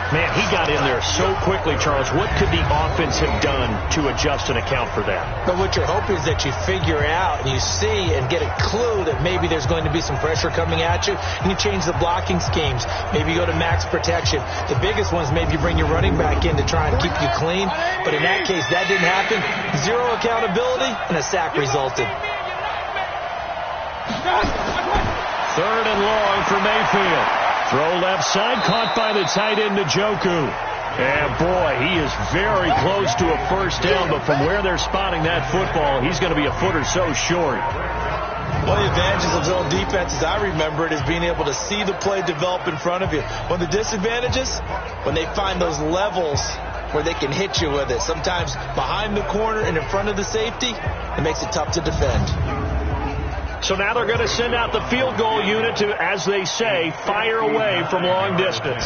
Man, he got in there so quickly, Charles. What could the offense have done to adjust and account for that? But what you're hoping is that you figure out and you see and get a clue that maybe there's going to be some pressure coming at you, and you change the blocking schemes. Maybe you go to max protection. The biggest one is maybe you bring your running back in to try and keep you clean. But in that case, that didn't happen. 0 accountability, and a sack resulted. 3rd and long for Mayfield. Throw left side, caught by the tight end, Njoku. And boy, he is very close to a first down, but from where they're spotting that football, he's going to be a foot or so short. One of the advantages of zone defense, as I remember it, is being able to see the play develop in front of you. One of the disadvantages, when they find those levels where they can hit you with it. Sometimes behind the corner and in front of the safety, it makes it tough to defend. So now they're going to send out the field goal unit to, as they say, fire away from long distance.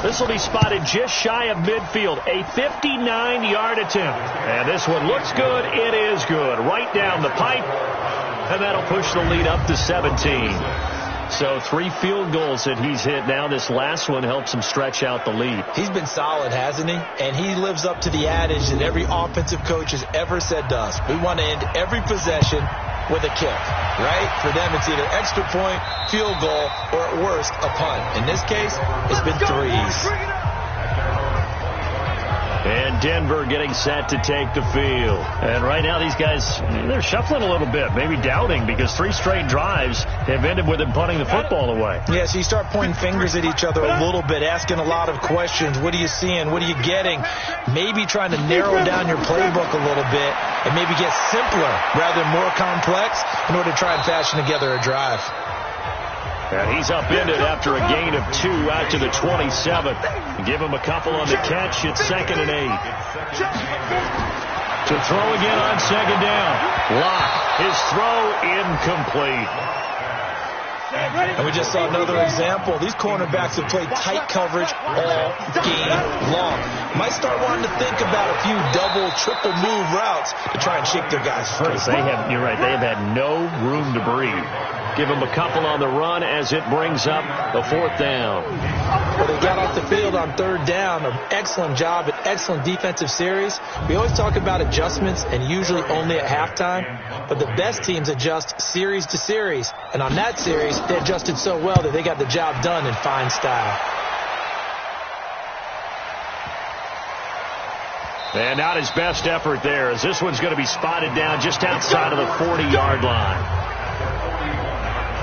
This will be spotted just shy of midfield, a 59-yard attempt. And this one looks good. It is good. Right down the pipe. And that'll push the lead up to 17. So 3 field goals that he's hit now. This last one helps him stretch out the lead. He's been solid, hasn't he? And he lives up to the adage that every offensive coach has ever said to us. We want to end every possession with a kick, right? For them, it's either extra point, field goal, or at worst, a punt. In this case, it's been threes. And Denver getting set to take the field. And right now these guys, they're shuffling a little bit, maybe doubting, because 3 straight drives have ended with them punting the football away. Yeah, so you start pointing fingers at each other a little bit, asking a lot of questions. What are you seeing? What are you getting? Maybe trying to narrow down your playbook a little bit and maybe get simpler rather than more complex in order to try and fashion together a drive. And he's upended after a gain of 2 out to the 27th. Give him a couple on the catch. It's 2nd and 8. To throw again on 2nd down. Locke. His throw incomplete. And we just saw another example. These cornerbacks have played tight coverage all game long. Might start wanting to think about a few double, triple move routes to try and shake their guys free. You're right. They have had no room to breathe. Give them a couple on the run as it brings up the 4th down. Well, they got off the field on 3rd down. An excellent job, an excellent defensive series. We always talk about adjustments and usually only at halftime. But the best teams adjust series to series. And on that series, they adjusted so well that they got the job done in fine style. And not his best effort there, as this one's going to be spotted down just outside of the 40-yard line.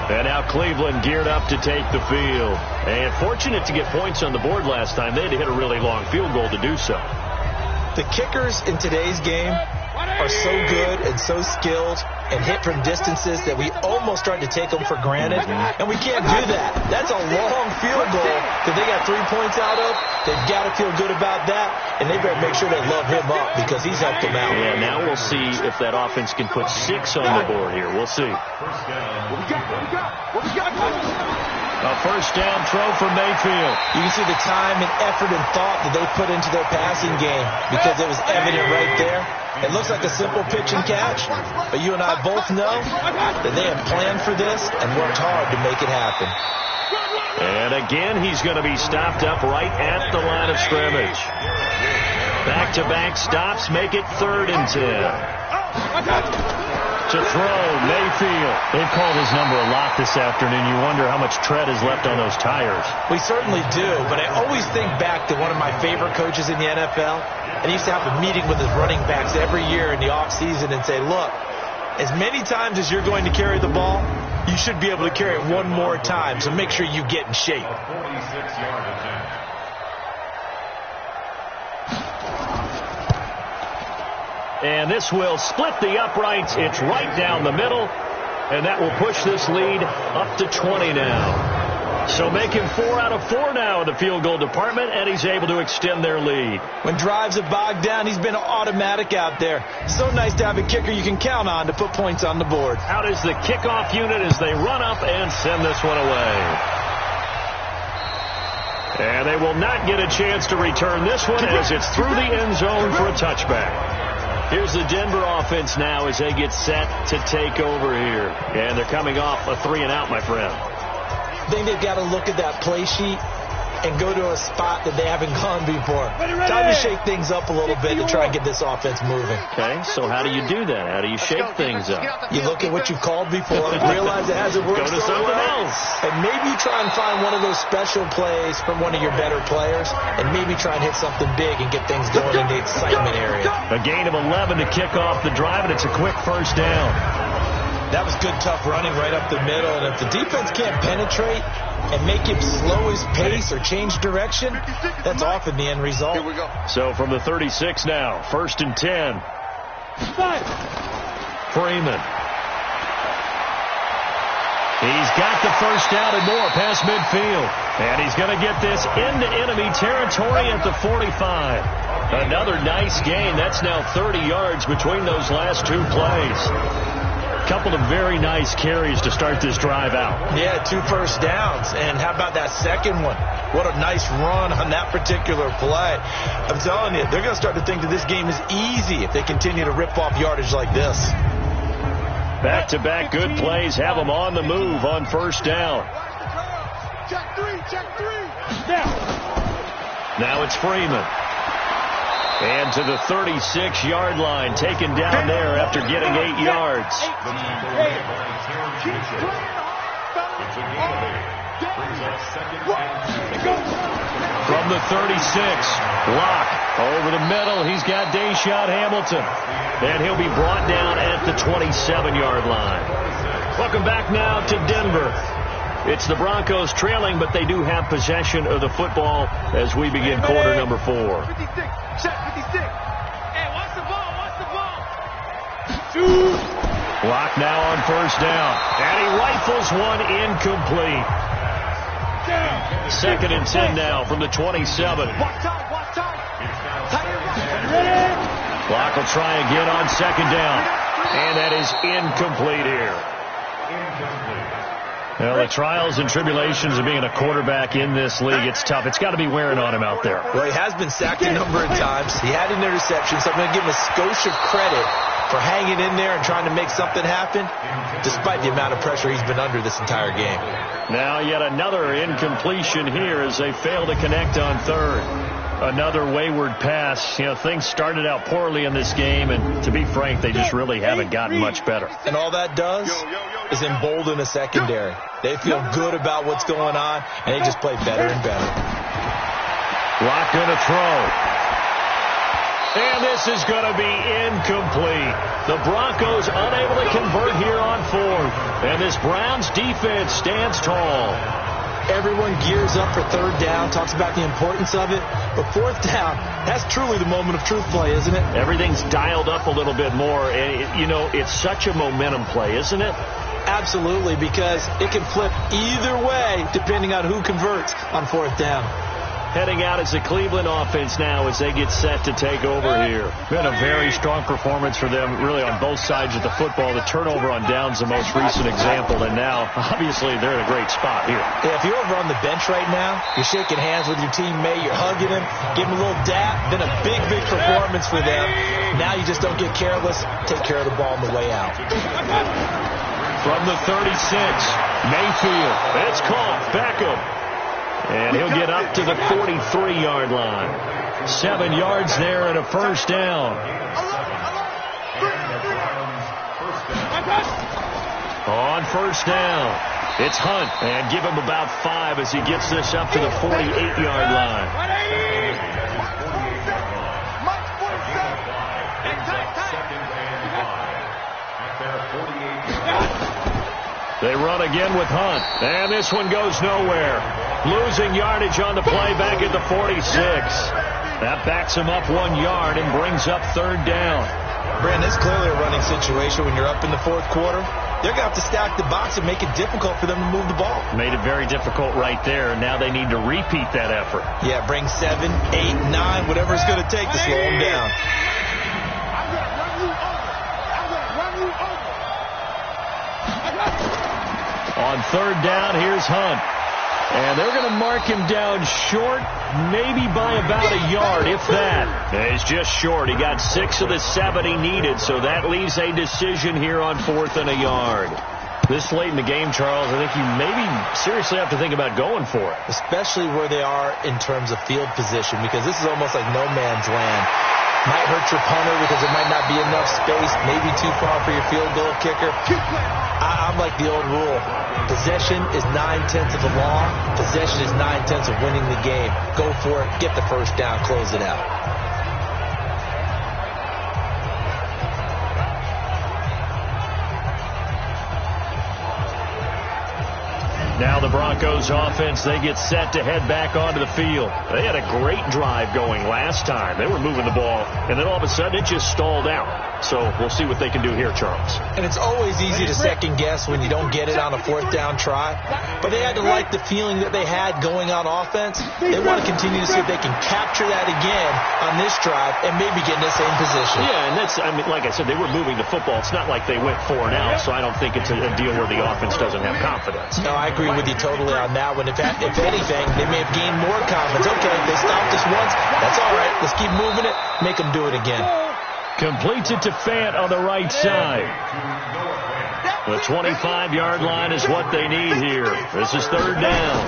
And now Cleveland geared up to take the field. And fortunate to get points on the board last time. They had to hit a really long field goal to do so. The kickers in today's game are so good and so skilled and hit from distances that we almost start to take them for granted. And we can't do that. That's a long field goal that they got 3 points out of. They've got to feel good about that. And they better make sure they love him up because he's helped them out. Yeah, now we'll see if that offense can put 6 on the board here. We'll see. A 1st down throw for Mayfield. You can see the time and effort and thought that they put into their passing game because it was evident right there. It looks like a simple pitch and catch, but you and I both know that they have planned for this and worked hard to make it happen. And again, he's going to be stopped up right at the line of scrimmage. Back-to-back stops make it 3rd and 10. To throw, Mayfield. They've called his number a lot this afternoon. You wonder how much tread is left on those tires. We certainly do, but I always think back to one of my favorite coaches in the NFL, and he used to have a meeting with his running backs every year in the offseason and say, look, as many times as you're going to carry the ball, you should be able to carry it one more time, so make sure you get in shape. And this will split the uprights. It's right down the middle. And that will push this lead up to 20 now. So making 4 out of 4 now in the field goal department, and he's able to extend their lead. When drives have bogged down, he's been automatic out there. So nice to have a kicker you can count on to put points on the board. Out is the kickoff unit as they run up and send this one away. And they will not get a chance to return this one as it's through the end zone for a touchback. Here's the Denver offense now as they get set to take over here. And they're coming off a 3-and-out, my friend. I think they've got to look at that play sheet and go to a spot that they haven't gone before. Time to shake things up a little bit to try and get this offense moving. Okay, so how do you do that? How do you shake things up? You look at what you've called before, realize it hasn't worked so something well, else. And maybe try and find one of those special plays from one of your better players, and maybe try and hit something big and get things going in the excitement area. A gain of 11 to kick off the drive, and it's a quick 1st down. That was good, tough running right up the middle, and if the defense can't penetrate and make him slow his pace or change direction, that's often the end result. Here we go. So from the 36 now, 1st and 10. Freeman. He's got the first down and more past midfield. And he's going to get this into enemy territory at the 45. Another nice gain. That's now 30 yards between those last two plays. Couple of very nice carries to start this drive out. Yeah, 2 first downs. And how about that second one? What a nice run on that particular play. I'm telling you, they're going to start to think that this game is easy if they continue to rip off yardage like this. Back-to-back good plays have them on the move on first down. Check three. Now it's Freeman. And to the 36-yard line, taken down there after getting 8 yards. From the 36, Locke over the middle. He's got Deshaun Hamilton. And he'll be brought down at the 27-yard line. Welcome back now to Denver. It's the Broncos trailing, but they do have possession of the football as we begin quarter number 4. 56. Check 56. Hey, watch the ball. Locke now on first down. And he rifles one incomplete. 2nd and 10 now from the 27. Watch tight. Locke will try again on 2nd down. And that is incomplete here. Well, the trials and tribulations of being a quarterback in this league, it's tough. It's got to be wearing on him out there. Well, he has been sacked a number of times. He had an interception, so I'm going to give him a skosh of credit for hanging in there and trying to make something happen, despite the amount of pressure he's been under this entire game. Now yet another incompletion here as they fail to connect on 3rd. Another wayward pass. You know, things started out poorly in this game, and to be frank, they just really haven't gotten much better. And all that does is embolden the secondary. They feel good about what's going on, and they just play better and better. Locke going to throw. And this is going to be incomplete. The Broncos unable to convert here on 4th. And this Browns defense stands tall. Everyone gears up for 3rd down, talks about the importance of it. But 4th down, that's truly the moment of truth play, isn't it? Everything's dialed up a little bit more. And, you know, it's such a momentum play, isn't it? Absolutely, because it can flip either way depending on who converts on 4th down. Heading out as the Cleveland offense now as they get set to take over here. Been a very strong performance for them, really, on both sides of the football. The turnover on downs the most recent example, and now, obviously, they're in a great spot here. Yeah, if you're over on the bench right now, you're shaking hands with your teammate, you're hugging him, giving him a little dap. Been a big performance for them. Now you just don't get careless. Take care of the ball on the way out. From the 36, Mayfield. It's caught. Beckham. And he'll get up to the 43-yard line. 7 yards there and a first down. On first down, it's Hunt. And give him about 5 as he gets this up to the 48-yard line. They run again with Hunt. And this one goes nowhere. Losing yardage on the play back at the 46. That backs him up 1 yard and brings up 3rd down. Brandon, it's clearly a running situation when you're up in the 4th quarter. They're going to have to stack the box and make it difficult for them to move the ball. Made it very difficult right there. Now they need to repeat that effort. Yeah, bring 7, 8, 9, whatever it's going to take to slow them down. I'm going to run you over. On 3rd down, here's Hunt. And they're going to mark him down short, maybe by about a yard, if that. And he's just short. He got 6 of the 7 he needed, so that leaves a decision here on 4th and a yard. This late in the game, Charles, I think you maybe seriously have to think about going for it. Especially where they are in terms of field position, because this is almost like no man's land. Might hurt your punter because there might not be enough space, maybe too far for your field goal kicker. I'm like the old rule. Possession is 9/10 of the law. Possession is 9/10 of winning the game. Go for it. Get the first down. Close it out. Now the Broncos offense, they get set to head back onto the field. They had a great drive going last time. They were moving the ball, and then all of a sudden it just stalled out. So we'll see what they can do here, Charles. And it's always easy to second guess when you don't get it on a fourth down try. But they had to like the feeling that they had going on offense. They want to continue to see if they can capture that again on this drive and maybe get in the same position. Yeah, and that's, I mean, like I said, they were moving the football. It's not like they went 4 and out, so I don't think it's a deal where the offense doesn't have confidence. No, I agree with you totally on that one. If anything, they may have gained more confidence. Okay, they stopped us once. That's all right. Let's keep moving it. Make them do it again. Completes it to Fant on the right side. The 25-yard line is what they need here. This is third down.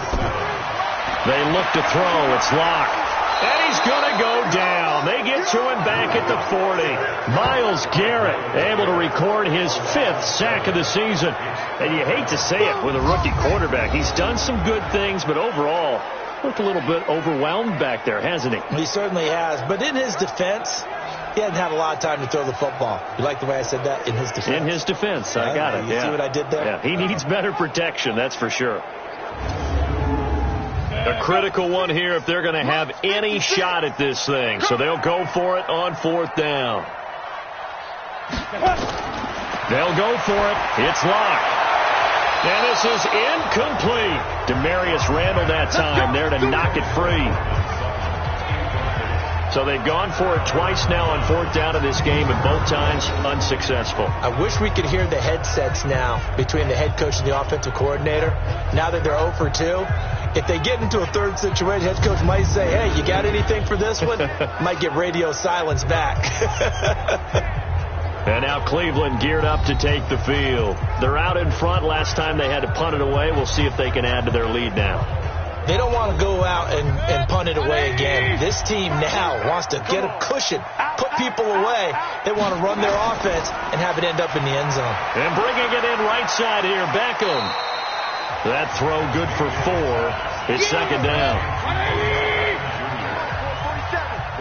They look to throw. It's locked. And he's going to go down. They get to him back at the 40. Myles Garrett able to record his 5th sack of the season. And you hate to say it with a rookie quarterback. He's done some good things, but overall, looked a little bit overwhelmed back there, hasn't he? He certainly has. But in his defense, he hadn't had a lot of time to throw the football. You like the way I said that? In his defense. In his defense. I got it. You see what I did there? Yeah, he needs better protection, that's for sure. A critical one here if they're going to have any shot at this thing. So they'll go for it on 4th down. They'll go for it. It's locked. And this is incomplete. Demarius Randall that time there to knock it free. So they've gone for it twice now on 4th down in this game, and both times unsuccessful. I wish we could hear the headsets now between the head coach and the offensive coordinator. Now that they're 0 for 2, if they get into a third situation, head coach might say, hey, you got anything for this one? Might get radio silence back. And now Cleveland geared up to take the field. They're out in front. Last time they had to punt it away. We'll see if they can add to their lead now. They don't want to go out and punt it away again. This team now wants to get a cushion, put people away. They want to run their offense and have it end up in the end zone. And bringing it in right side here, Beckham. That throw good for 4. It's second down.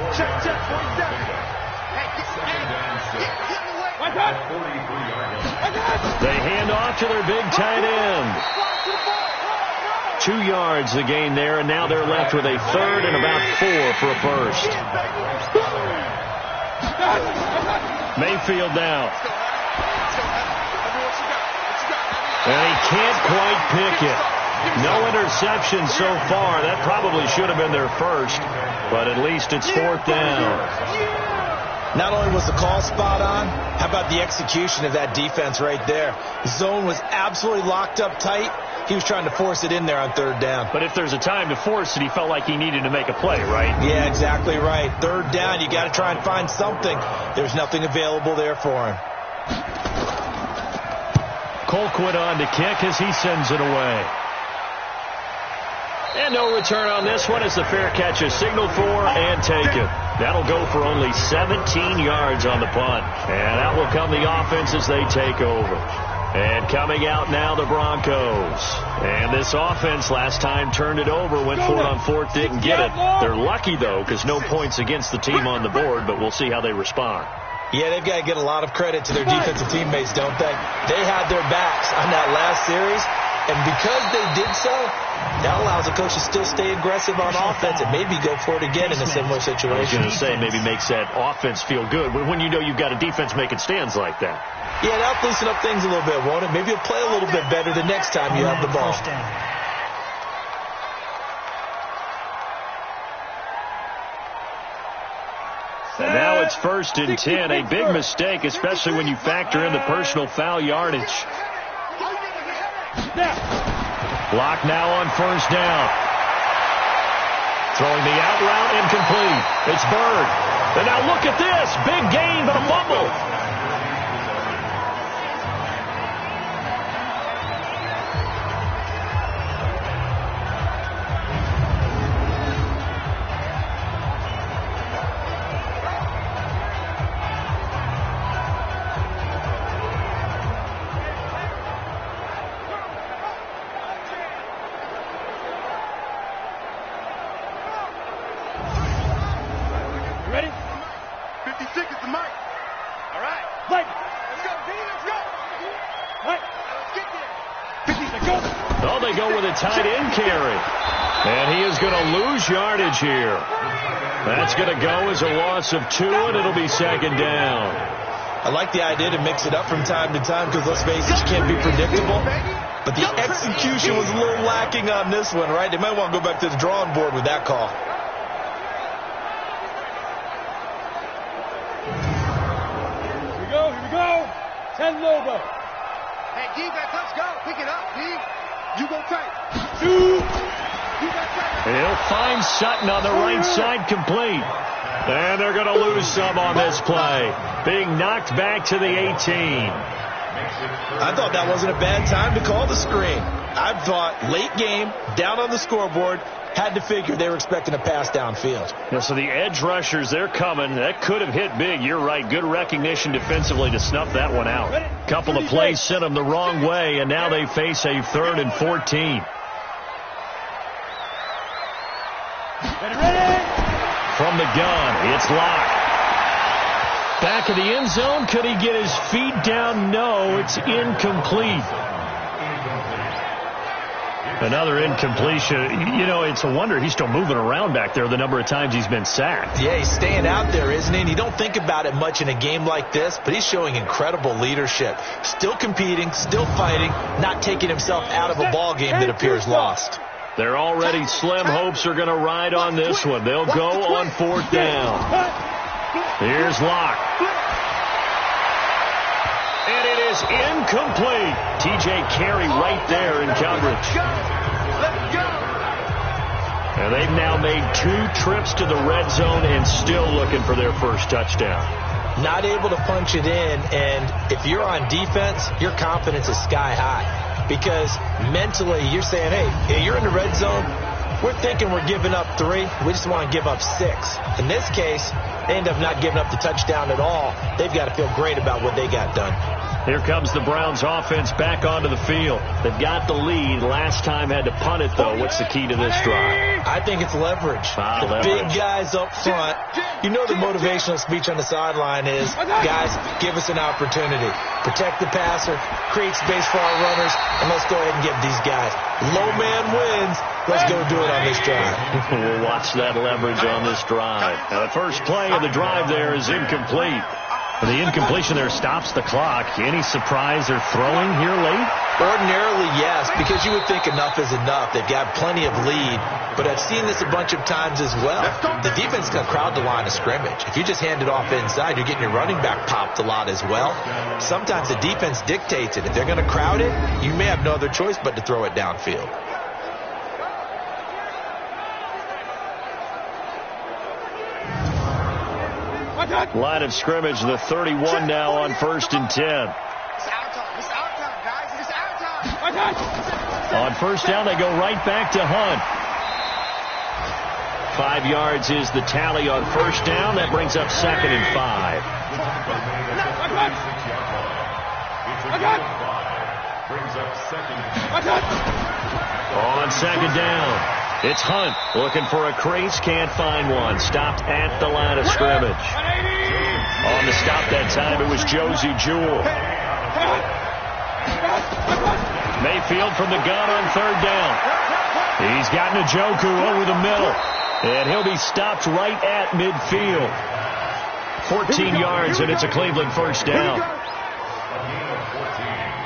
47. Check, 47. They hand off to their big tight end. 2 yards the gain there, and now they're left with a 3rd and about 4 for a first. Mayfield now. And he can't quite pick it. No interception so far. That probably should have been their first, but at least it's 4th down. Not only was the call spot on, how about the execution of that defense right there? The zone was absolutely locked up tight. He was trying to force it in there on 3rd down. But if there's a time to force it, he felt like he needed to make a play, right? Yeah, exactly right. 3rd down, you got to try and find something. There's nothing available there for him. Colquitt on to kick as he sends it away. And no return on this one as the fair catch is signaled for and taken. That'll go for only 17 yards on the punt. And out will come the offense as they take over. And coming out now, the Broncos. And this offense last time turned it over, went for it on 4th, didn't get it. They're lucky, though, because no points against the team on the board, but we'll see how they respond. Yeah, they've got to get a lot of credit to their defensive teammates, don't they? They had their backs on that last series, and because they did so, that allows the coach to still stay aggressive on offense and maybe go for it again in a similar situation. I was going to say, maybe makes that offense feel good when you know you've got a defense making stands like that. Yeah, that'll loosen up things a little bit, won't it? Maybe you'll play a little bit better the next time you have the ball. And now it's 1st and 10. A big mistake, especially when you factor in the personal foul yardage. Block now on 1st down. Throwing the out route, incomplete. It's Bird. And now look at this. Big gain, but a fumble. Ready? 56 is the mic. All right. Let's go, D. Let's go. What? Let's get there. 50, let's go. Oh, they go with a tight end carry. And he is going to lose yardage here. That's going to go as a loss of 2, and it'll be second down. I like the idea to mix it up from time to time because, let's face it, you can't be predictable. But the execution was a little lacking on this one, right? They might want to go back to the drawing board with that call. Here we go. 10 Lobo. Hey, defense, let's go. Pick it up, D. You go tight. Two. You go tight. He'll find Sutton on the right side, complete. And they're going to lose some on this play. Being knocked back to the 18. I thought that wasn't a bad time to call the screen. I thought late game, down on the scoreboard, had to figure they were expecting a pass downfield. Yeah, so the edge rushers, they're coming. That could have hit big. You're right. Good recognition defensively to snuff that one out. Couple of plays sent them the wrong way, and now they face a 3rd and 14. From the gun, it's locked. Back of the end zone. Could he get his feet down? No, it's incomplete. Another incompletion. You know, it's a wonder he's still moving around back there the number of times he's been sacked. Yeah, he's staying out there, isn't he? And you don't think about it much in a game like this, but he's showing incredible leadership. Still competing, still fighting, not taking himself out of a ball game that appears lost. They're already slim hopes are going to ride on this one. They'll go on 4th down. Here's Locke. And it is incomplete. T.J. Carey right there in coverage. And they've now made 2 trips to the red zone and still looking for their first touchdown. Not able to punch it in, and if you're on defense, your confidence is sky high. Because mentally, you're saying, hey, you're in the red zone. We're thinking we're giving up 3. We just want to give up 6. In this case, they end up not giving up the touchdown at all. They've got to feel great about what they got done. Here comes the Browns offense back onto the field. They've got the lead. Last time had to punt it, though. What's the key to this drive? I think it's leverage. The big guys up front. You know the motivational speech on the sideline is, guys, give us an opportunity. Protect the passer, create space for our runners, and let's go ahead and give these guys. Low man wins. Let's go do it on this drive. We'll watch that leverage on this drive. Now, the first play of the drive there is incomplete. The incompletion there stops the clock. Any surprise they're throwing here late? Ordinarily, yes, because you would think enough is enough. They've got plenty of lead, but I've seen this a bunch of times as well. The defense is going to crowd the line of scrimmage. If you just hand it off inside, you're getting your running back popped a lot as well. Sometimes the defense dictates it. If they're going to crowd it, you may have no other choice but to throw it downfield. Line of scrimmage, the 31 now on 1st and 10. It's our time. It's our time, guys. It's our time. On 1st down, they go right back to Hunt. 5 yards is the tally on 1st down. That brings up 2nd and 5. On 2nd down, it's Hunt looking for a crease, can't find one. Stopped at the line of scrimmage. On the stop that time, it was Josie Jewell. Mayfield from the gun on 3rd down. He's got Njoku over the middle, and he'll be stopped right at midfield. 14 yards, and it's a Cleveland 1st down.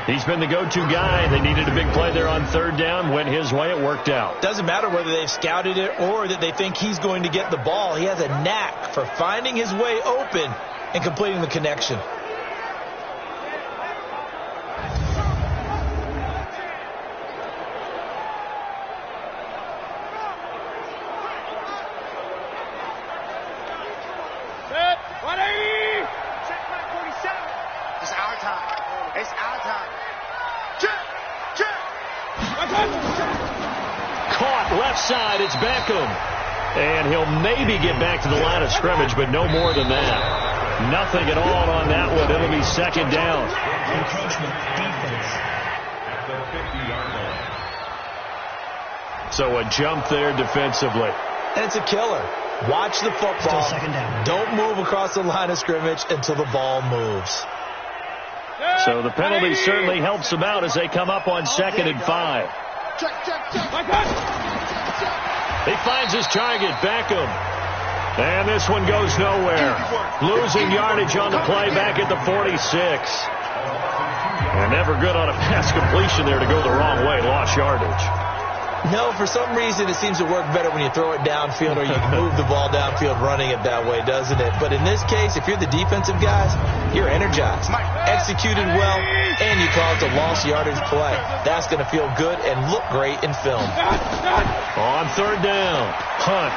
He's been the go-to guy. They needed a big play there on 3rd down. Went his way. It worked out. Doesn't matter whether they've scouted it or that they think he's going to get the ball. He has a knack for finding his way open and completing the connection. It's our time. It's our time. Caught left side. It's Beckham. And he'll maybe get back to the line of scrimmage, but no more than that. Nothing at all on that one. It'll be 2nd down. Encroachment defense. So a jump there defensively. And it's a killer. Watch the football. Still 2nd down. Don't move across the line of scrimmage until the ball moves. So the penalty certainly helps them out as they come up on 2nd and 5. He finds his target, Beckham. And this one goes nowhere. Losing yardage on the play back at the 46. And never good on a pass completion there to go the wrong way. Lost yardage. No, for some reason it seems to work better when you throw it downfield or you can move the ball downfield running it that way, doesn't it? But in this case, if you're the defensive guys, you're energized, executed well, and you caused a lost yardage play. That's going to feel good and look great in film. On third down, Hunt.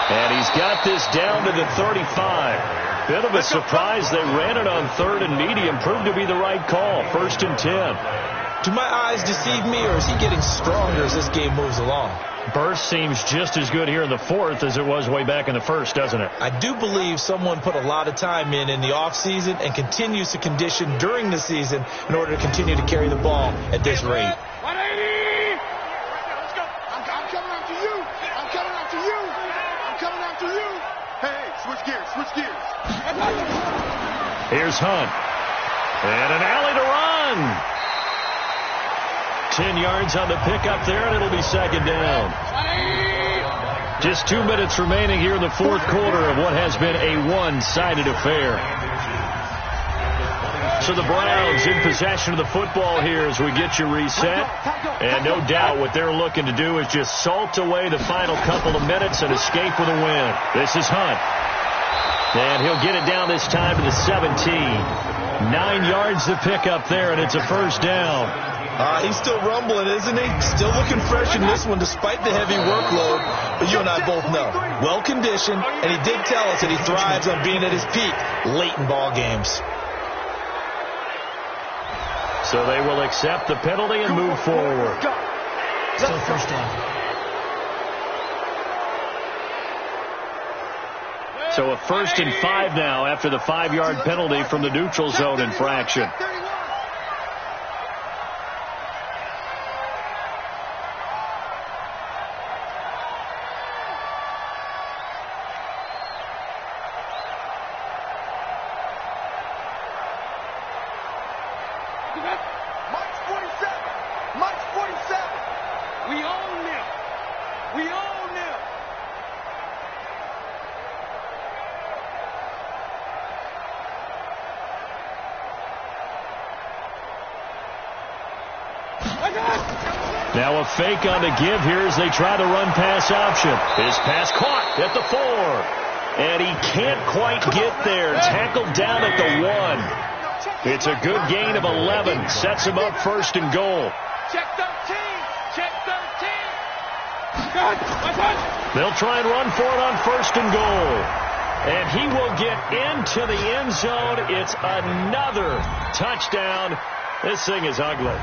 And he's got this down to the 35. Bit of a surprise. They ran it on third and medium. Proved to be the right call. 1st and 10. Do my eyes deceive me, or is he getting stronger as this game moves along? Burst seems just as good here in the 4th as it was way back in the 1st, doesn't it? I do believe someone put a lot of time in the offseason and continues to condition during the season in order to continue to carry the ball at this rate. 180! Let's go. I'm coming after you. I'm coming after you. I'm coming after you. Hey, switch gears, switch gears. Here's Hunt. And an alley to run. 10 yards on the pickup there, and it'll be 2nd down. Just 2 minutes remaining here in the 4th quarter of what has been a one-sided affair. So the Browns in possession of the football here as we get you reset. And no doubt what they're looking to do is just salt away the final couple of minutes and escape with a win. This is Hunt. And he'll get it down this time to the 17. 9 yards to pick up there, and it's a 1st down. He's still rumbling, isn't he? Still looking fresh in this one despite the heavy workload. But you and I both know, well-conditioned, and he did tell us that he thrives on being at his peak late in ball games. So they will accept the penalty and move forward. Still 1st down. So a 1st and 5 now after the 5-yard penalty from the neutral zone infraction. Mike's 47. Mike's 47. We own them. We own them. Now a fake on the give here as they try to run pass option. His pass caught at the 4. And he can't quite get there. Tackled down at the 1. It's a good gain of 11. Sets him up 1st and goal. Check 13. Check 13. They'll try and run for it on 1st and goal. And he will get into the end zone. It's another touchdown. This thing is ugly.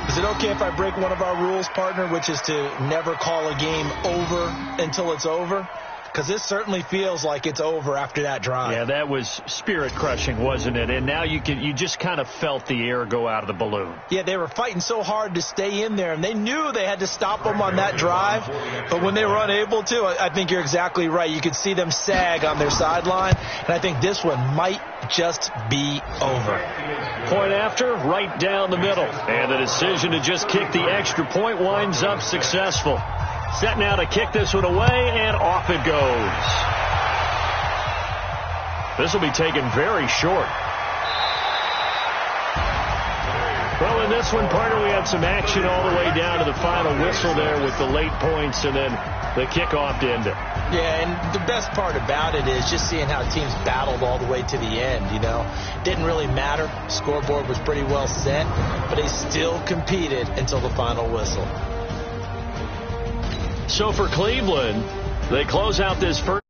Is it okay if I break one of our rules, partner, which is to never call a game over until it's over? Because this certainly feels like it's over after that drive. Yeah, that was spirit-crushing, wasn't it? And now you just kind of felt the air go out of the balloon. Yeah, they were fighting so hard to stay in there, and they knew they had to stop them on that drive. But when they were unable to, I think you're exactly right. You could see them sag on their sideline, and I think this one might just be over. Point after, right down the middle. And the decision to just kick the extra point winds up successful. Set now to kick this one away, and off it goes. This will be taken very short. Well, in this one, partner, we had some action all the way down to the final whistle there with the late points and then the kickoff to end it. Yeah, and the best part about it is just seeing how teams battled all the way to the end, you know. Didn't really matter. Scoreboard was pretty well set, but they still competed until the final whistle. So for Cleveland, they close out this first